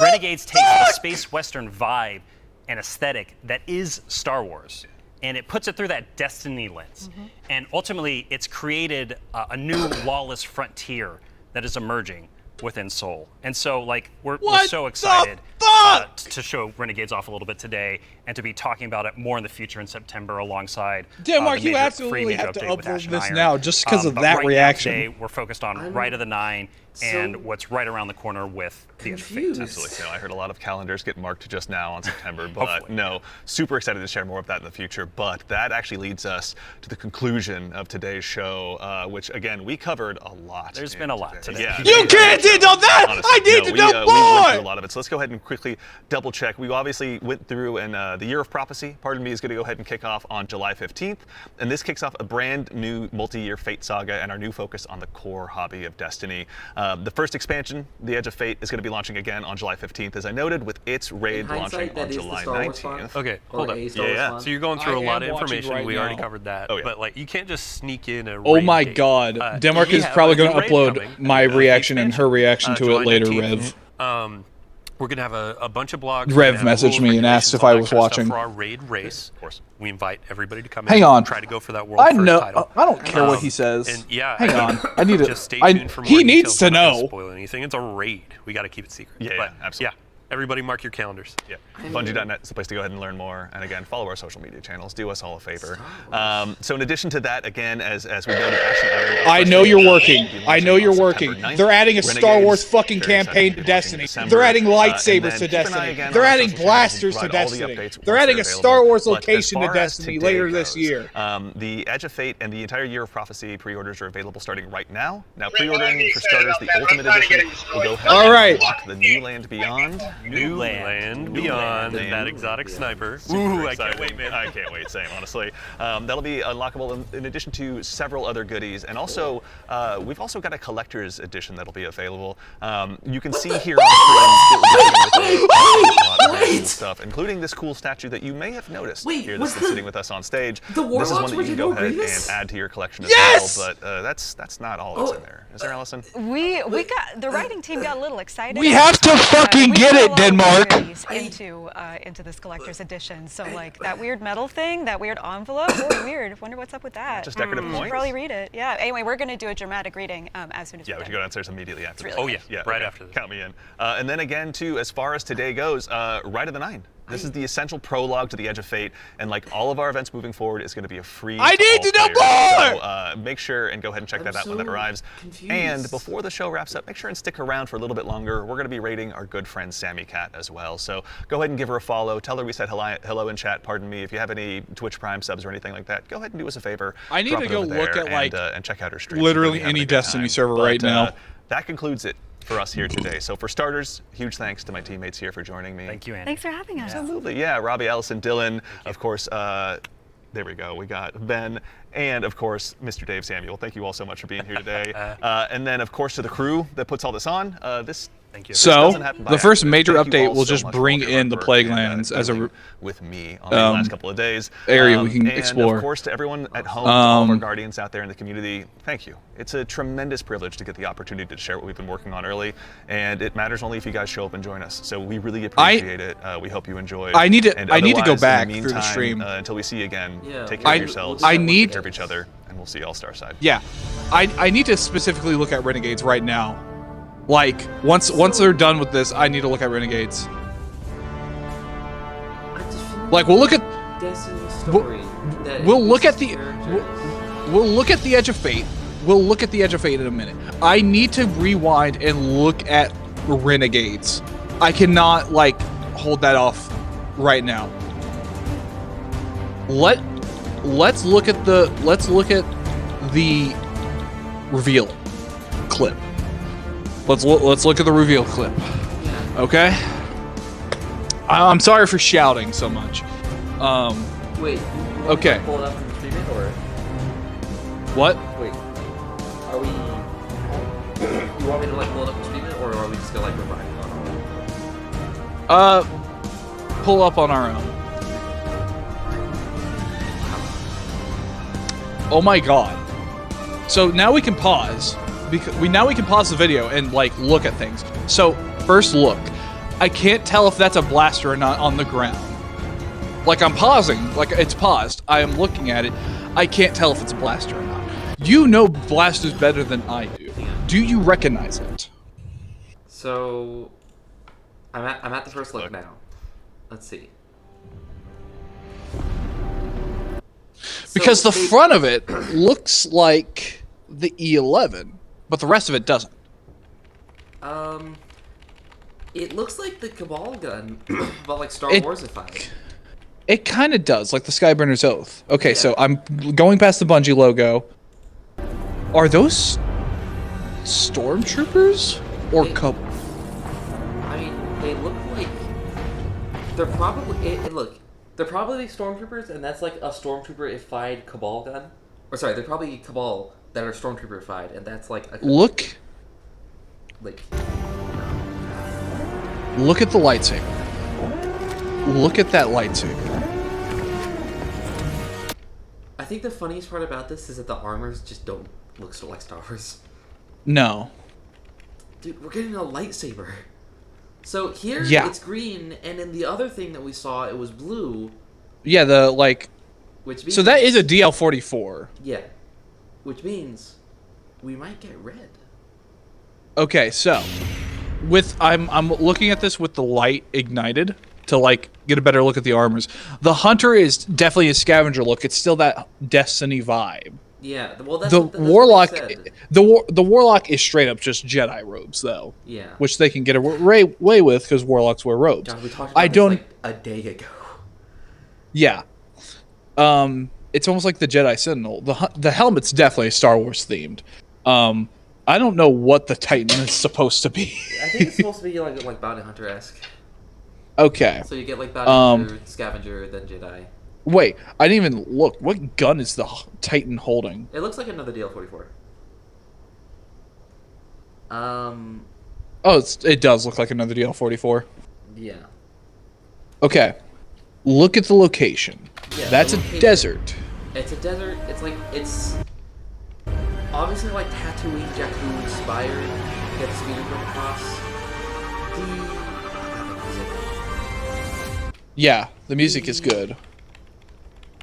S6: Renegades takes the space western vibe and aesthetic that is Star Wars, and it puts it through that Destiny lens. And ultimately, it's created a new lawless frontier that is emerging within Seoul. And so, we're so excited to show Renegades off a little bit today and to be talking about it more in the future in September alongside
S9: Denmark, you absolutely have to upload this now just because of that reaction.
S6: Today, we're focused on Rite of the Nine and what's right around the corner with the Edge of Fate.
S3: Absolutely. So I heard a lot of calendars get marked just now on September, but no, super excited to share more of that in the future. But that actually leads us to the conclusion of today's show, which again we covered a lot.
S6: There's been a lot today.
S3: Yeah,
S9: you can't do that.
S3: Honestly,
S9: I need to know more.
S3: We went through a lot of it. So let's go ahead and quickly double check. We obviously went through, and the Year of Prophecy, pardon me, is going to go ahead and kick off on July 15th, and this kicks off a brand new multi-year Fate saga and our new focus on the core hobby of Destiny. The first expansion, The Edge of Fate, is going to be launching again on July 15th, as I noted, with its raid launching on July 19th.
S8: Okay, hold up.
S3: Yeah.
S8: So you're going through a lot of information. We already covered that.
S3: Oh, yeah.
S8: But like, you can't just sneak in a.
S9: Oh
S8: raid
S9: my
S8: date.
S9: God, Denmark is probably going to upload my reaction and her reaction to it later. Rev.
S8: We're going to have a bunch of blogs.
S9: Rev messaged me and asked if I was watching.
S8: For our raid race, of course, we invite everybody to come
S9: Hang
S8: in.
S9: on.
S8: Try to go for that world
S9: I
S8: first
S9: know.
S8: title.
S9: I don't care what he says.
S8: And yeah,
S9: hang on. I need to.
S8: Just stay tuned for more
S9: he needs
S8: details.
S9: to
S8: I'm not gonna
S9: know.
S8: Spoil anything? It's a raid. We got to keep it secret.
S3: Yeah, absolutely.
S8: Yeah. Everybody mark your calendars.
S3: Yeah. Bungie.net is the place to go ahead and learn more. And again, follow our social media channels. Do us all a favor. So in addition to that, again, as we noted, Ashen Iron.
S9: I know you're working. I know you're working. They're adding a Star Wars fucking campaign to Destiny. They're adding lightsabers to Destiny. They're adding blasters to Destiny. They're adding a Star Wars location to Destiny later this year.
S3: The Edge of Fate and the entire Year of Prophecy pre-orders are available starting right now. Now, pre-ordering for starters, the Ultimate Edition will go ahead and unlock the New Land Beyond.
S8: New Land Beyond and that exotic sniper. Ooh, I can't wait, man.
S3: I can't wait, same, honestly. That'll be unlockable in addition to several other goodies. And also, we've also got a collector's edition that'll be available. You can see here on the screen stuff, including this cool statue that you may have noticed here that's been sitting with us on stage. This is one that you can go ahead and add to your collection as well, but that's not all that's in there. Is there, Allison?
S7: We got, the writing team got a little excited.
S9: We have to fucking get it, Denmark!
S7: Into this collector's edition. So like that weird metal thing, that weird envelope, oh weird. Wonder what's up with that.
S3: Just decorative points?
S7: Probably read it. Yeah. Anyway, we're gonna do a dramatic reading as soon as
S3: we should go downstairs immediately after.
S7: Really
S3: right after this. Count me in. And then again, too, as far as today goes, Rite of the Nine. This is the essential prologue to the Edge of Fate, and like all of our events moving forward is going to be a free.
S9: I need to know more.
S3: So make sure and go ahead and check that out when that arrives.
S2: Confused.
S3: And before the show wraps up, make sure and stick around for a little bit longer. We're going to be rating our good friend Sammy Cat as well. So go ahead and give her a follow. Tell her we said hello in chat. Pardon me. If you have any Twitch Prime subs or anything like that, go ahead and do us a favor.
S9: I need to go look at like
S3: and check out her stream.
S9: Literally any Destiny server right now.
S3: That concludes it for us here today. So for starters, huge thanks to my teammates here for joining me.
S6: Thank you, Andy.
S7: Thanks for having us.
S3: Absolutely, yeah. Robbie, Allison, Dylan, of course. There we go. We got Ben, and of course, Mr. Dave Samuel. Thank you all so much for being here today. And then, of course, to the crew that puts all this on.
S6: Thank you.
S9: So the first major update will just bring in the Plague Lands as a
S3: with me on the last couple of days
S9: area we can
S3: and
S9: explore.
S3: Of course, to everyone at home, all of our guardians out there in the community, thank you. It's a tremendous privilege to get the opportunity to share what we've been working on early, and it matters only if you guys show up and join us. So we really appreciate it. We hope you enjoy.
S9: I need to go back
S3: in the meantime,
S9: through the stream
S3: until we see you again. Take care of yourselves.
S9: I need
S3: take care of each other, and we'll see you all Star Side.
S9: Yeah, I need to specifically look at Renegades right now. Like once they're done with this, I need to look at Renegades. Like we'll look at we'll look at the Edge of Fate. We'll look at the Edge of Fate in a minute. I need to rewind and look at Renegades. I cannot like hold that off right now. Let's look at the reveal clip. Let's look at the reveal clip. Okay. I'm sorry for shouting so much.
S2: Wait.
S9: Okay.
S2: Pull it up and stream it, or
S9: what?
S2: Wait. Are we? You want me to like pull it up and stream it, or are we just gonna like revive it on our own?
S9: Pull up on our own. Oh my god. So now we can pause. Because we can pause the video and like look at things. So first look, I can't tell if that's a blaster or not on the ground. Like I'm pausing, like it's paused. I am looking at it. I can't tell if it's a blaster or not. You know blasters better than I do. Do you recognize it?
S2: So I'm at the first look now. Let's see.
S9: Because the front of it looks like the E11, but the rest of it doesn't.
S2: It looks like the Cabal gun, but like Star Warsified.
S9: It kind of does, like the Skyburner's Oath. Okay,
S2: Yeah.
S9: so I'm going past the Bungie logo. Are those stormtroopers or
S2: I mean, they look like they're probably look. They're probably stormtroopers, and that's like a stormtrooper-ified Cabal gun. Or sorry, they're probably Cabal that are stormtrooper-ified, and that's like a
S9: Look
S2: like.
S9: Look at the lightsaber. Look at that lightsaber.
S2: I think the funniest part about this is that the armors just don't look so like Star Wars.
S9: No.
S2: Dude, we're getting a lightsaber. So here it's green, and in the other thing that we saw, it was blue.
S9: Yeah, the like.
S2: Which means,
S9: so that is a DL-44.
S2: Yeah, which means we might get red.
S9: Okay, so I'm looking at this with the light ignited to like get a better look at the armors. The Hunter is definitely a scavenger look. It's still that Destiny vibe.
S2: Yeah, well, that's
S9: the
S2: what
S9: Warlock.
S2: they said.
S9: The Warlock is straight up just Jedi robes, though.
S2: Yeah.
S9: Which they can get away with because Warlocks wear robes.
S2: God, we talked about this like a day ago.
S9: Yeah. It's almost like the Jedi Sentinel. The helmet's definitely Star Wars themed. I don't know what the Titan is supposed to be.
S2: I think it's supposed to be like Bounty Hunter-esque.
S9: Okay.
S2: So you get like Bounty Hunter, Scavenger, then Jedi.
S9: Wait, I didn't even look. What gun is the Titan holding?
S2: It looks like another DL-44.
S9: Oh, it does look like another DL-44.
S2: Yeah.
S9: Okay. Look at the location.
S2: Yeah,
S9: That's
S2: the
S9: a
S2: location.
S9: desert.
S2: It's a desert. It's obviously like Tatooine, Jakku inspired. Get the speeder going across.
S9: Yeah, the music is good.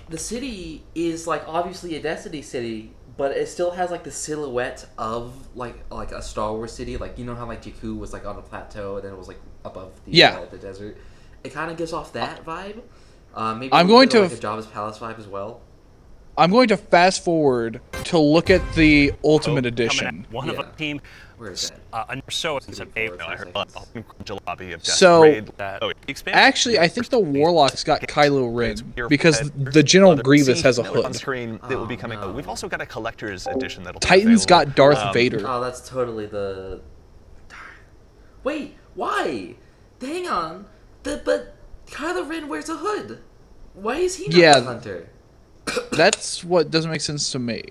S2: The city is like obviously a Destiny city, but it still has like the silhouette of like a Star Wars city. Like, you know how like Jakku was like on a plateau and then it was like above the desert. It kind of gives off that vibe. Maybe
S9: I'm going to
S2: like a Jabba's Palace vibe as well.
S9: I'm going to fast forward to look at the Ultimate Edition.
S6: One of a team.
S2: Where is that?
S3: I heard Jalopy of Death
S9: So,
S3: Raid.
S9: actually, I think the Warlock's got Kylo Ren because the General Grievous has a
S3: On the
S9: hood.
S3: screen that will be coming. We've also got a collector's edition that'll.
S9: Titan's
S3: be available.
S9: got Darth Vader.
S2: Oh, that's totally the. Wait, why? Hang on. But Kylo Ren wears a hood. Why is he not the Hunter?
S9: That's what doesn't make sense to me.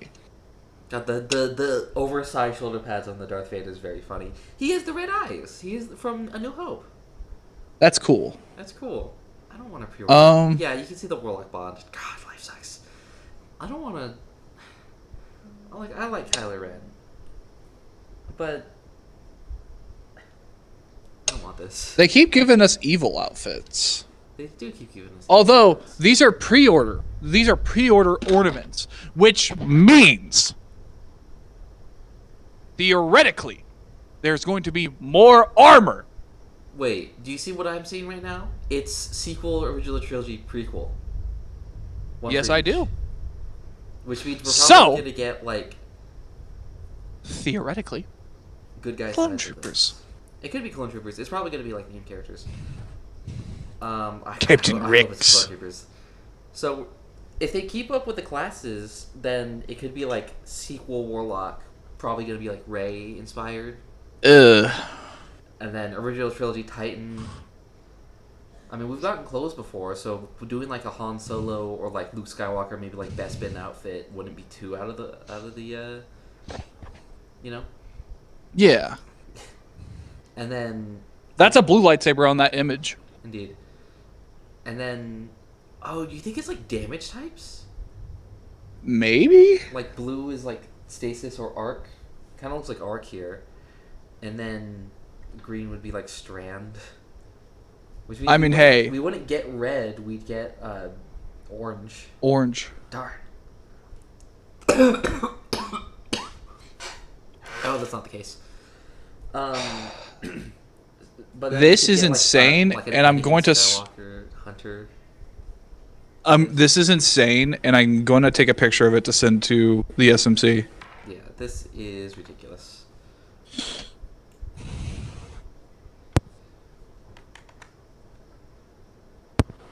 S2: God, the oversized shoulder pads on the Darth Vader is very funny. He has the red eyes. He is from A New Hope.
S9: That's cool.
S2: That's cool. I don't want to pre-order. Yeah, you can see the Warlock Bond. God, life sucks. I don't want to. I like Kylo Ren, but I don't want this.
S9: They keep giving us evil outfits.
S2: They do keep giving us.
S9: Although these are pre-order. These are pre-order ornaments, which means theoretically there's going to be more armor.
S2: Wait, do you see what I'm seeing right now? It's sequel, original trilogy, prequel. One
S9: Yes,
S2: for
S9: I
S2: each.
S9: do.
S2: Which means we're probably gonna get like
S9: theoretically
S2: good guys.
S9: clone troopers.
S2: It could be clone troopers. It's probably gonna be like named characters.
S9: Captain
S2: I hope
S9: Rex.
S2: it's clone troopers. So, if they keep up with the classes, then it could be like sequel Warlock, probably gonna be like Rey inspired. And then original trilogy Titan. I mean, we've gotten clothes before, so doing like a Han Solo or like Luke Skywalker, maybe like Bespin outfit wouldn't be too out of the you know.
S9: Yeah.
S2: And then
S9: That's a blue lightsaber on that image.
S2: Indeed. And then, oh, do you think it's like damage types?
S9: Maybe?
S2: Like blue is like stasis or arc. Kind of looks like arc here. And then green would be like strand. Which means
S9: I mean, hey.
S2: we wouldn't get red, we'd get orange.
S9: Orange.
S2: Darn. Oh, that's not the case. But then
S9: This
S2: you
S9: is
S2: could get,
S9: insane,
S2: like an
S9: and I'm
S2: Anakin
S9: going to.
S2: Skywalker Hunter.
S9: This is insane, and I'm going to take a picture of it to send to the SMC.
S2: Yeah, this is ridiculous.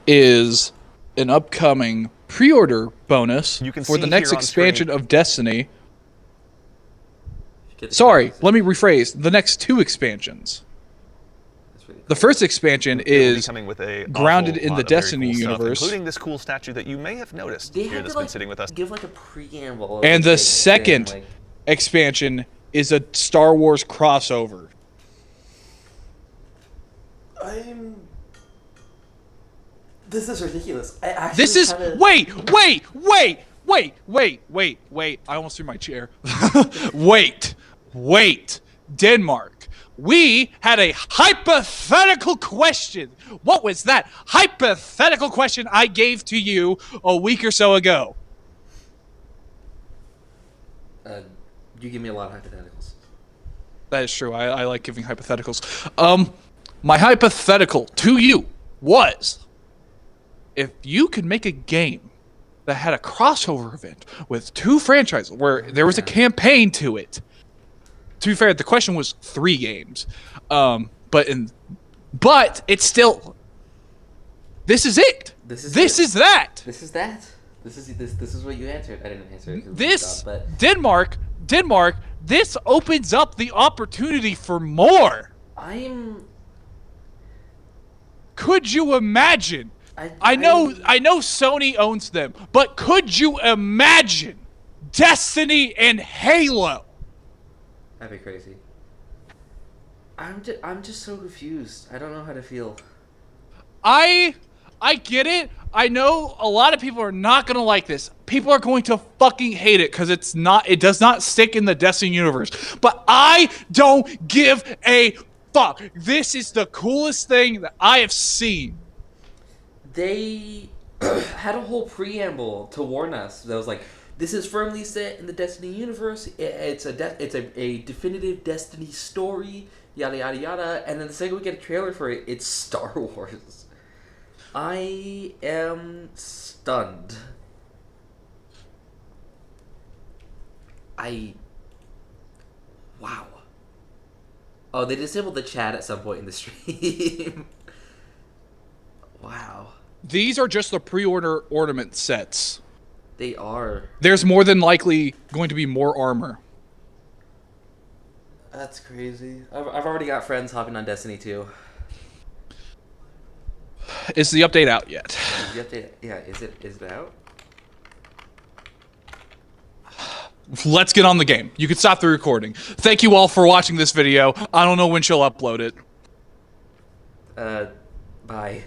S9: Is an upcoming pre-order bonus
S3: You can
S9: for
S3: see
S9: the next
S3: here on
S9: expansion
S3: screen.
S9: of Destiny.
S2: Get the
S9: Sorry,
S2: cameras.
S9: let me rephrase. The next 2 expansions.
S2: That's really cool.
S9: The first expansion
S3: It will be
S9: is
S3: coming with a
S9: grounded
S3: awful
S9: in
S3: lot
S9: the
S3: of very
S9: Destiny
S3: cool stuff,
S9: universe.
S3: including this cool statue that you may have noticed
S2: They
S3: here
S2: had
S3: that's
S2: to
S3: been sitting with us.
S2: give like a preamble. Of
S9: and
S2: what
S9: the
S2: they
S9: second
S2: saying,
S9: expansion is a Star Wars crossover.
S2: This is ridiculous. I actually
S9: This is
S2: kinda...
S9: wait. I almost threw my chair. wait. Denmark. We had a hypothetical question. What was that hypothetical question I gave to you a week or so ago?
S2: You give me a lot of hypotheticals.
S9: That is true. I like giving hypotheticals. My hypothetical to you was, if you could make a game that had a crossover event with 2 franchises where there was a campaign to it. To be fair, the question was 3 games, but it's still. This is it. This is that.
S2: This is that. This is what you answered. I didn't answer it.
S9: This
S2: but
S9: Denmark. This opens up the opportunity for more. Could you imagine? I know Sony owns them, but could you imagine Destiny and Halo?
S2: That'd be crazy. I'm just so confused. I don't know how to feel.
S9: I get it. I know a lot of people are not gonna like this. People are going to fucking hate it because it does not stick in the Destiny universe. But I don't give a fuck. This is the coolest thing that I have seen.
S2: They had a whole preamble to warn us that was like, this is firmly set in the Destiny universe. It's a definitive Destiny story. Yada yada yada. And then the second we get a trailer for it, it's Star Wars. I am stunned. Wow. Oh, they disabled the chat at some point in the stream. Wow.
S9: These are just the pre-order ornament sets.
S2: They are.
S9: There's more than likely going to be more armor.
S2: That's crazy. I've already got friends hopping on Destiny 2.
S9: Is the update out yet?
S2: The update, yeah, is it out?
S9: Let's get on the game. You can stop the recording. Thank you all for watching this video. I don't know when she'll upload it.
S2: Bye.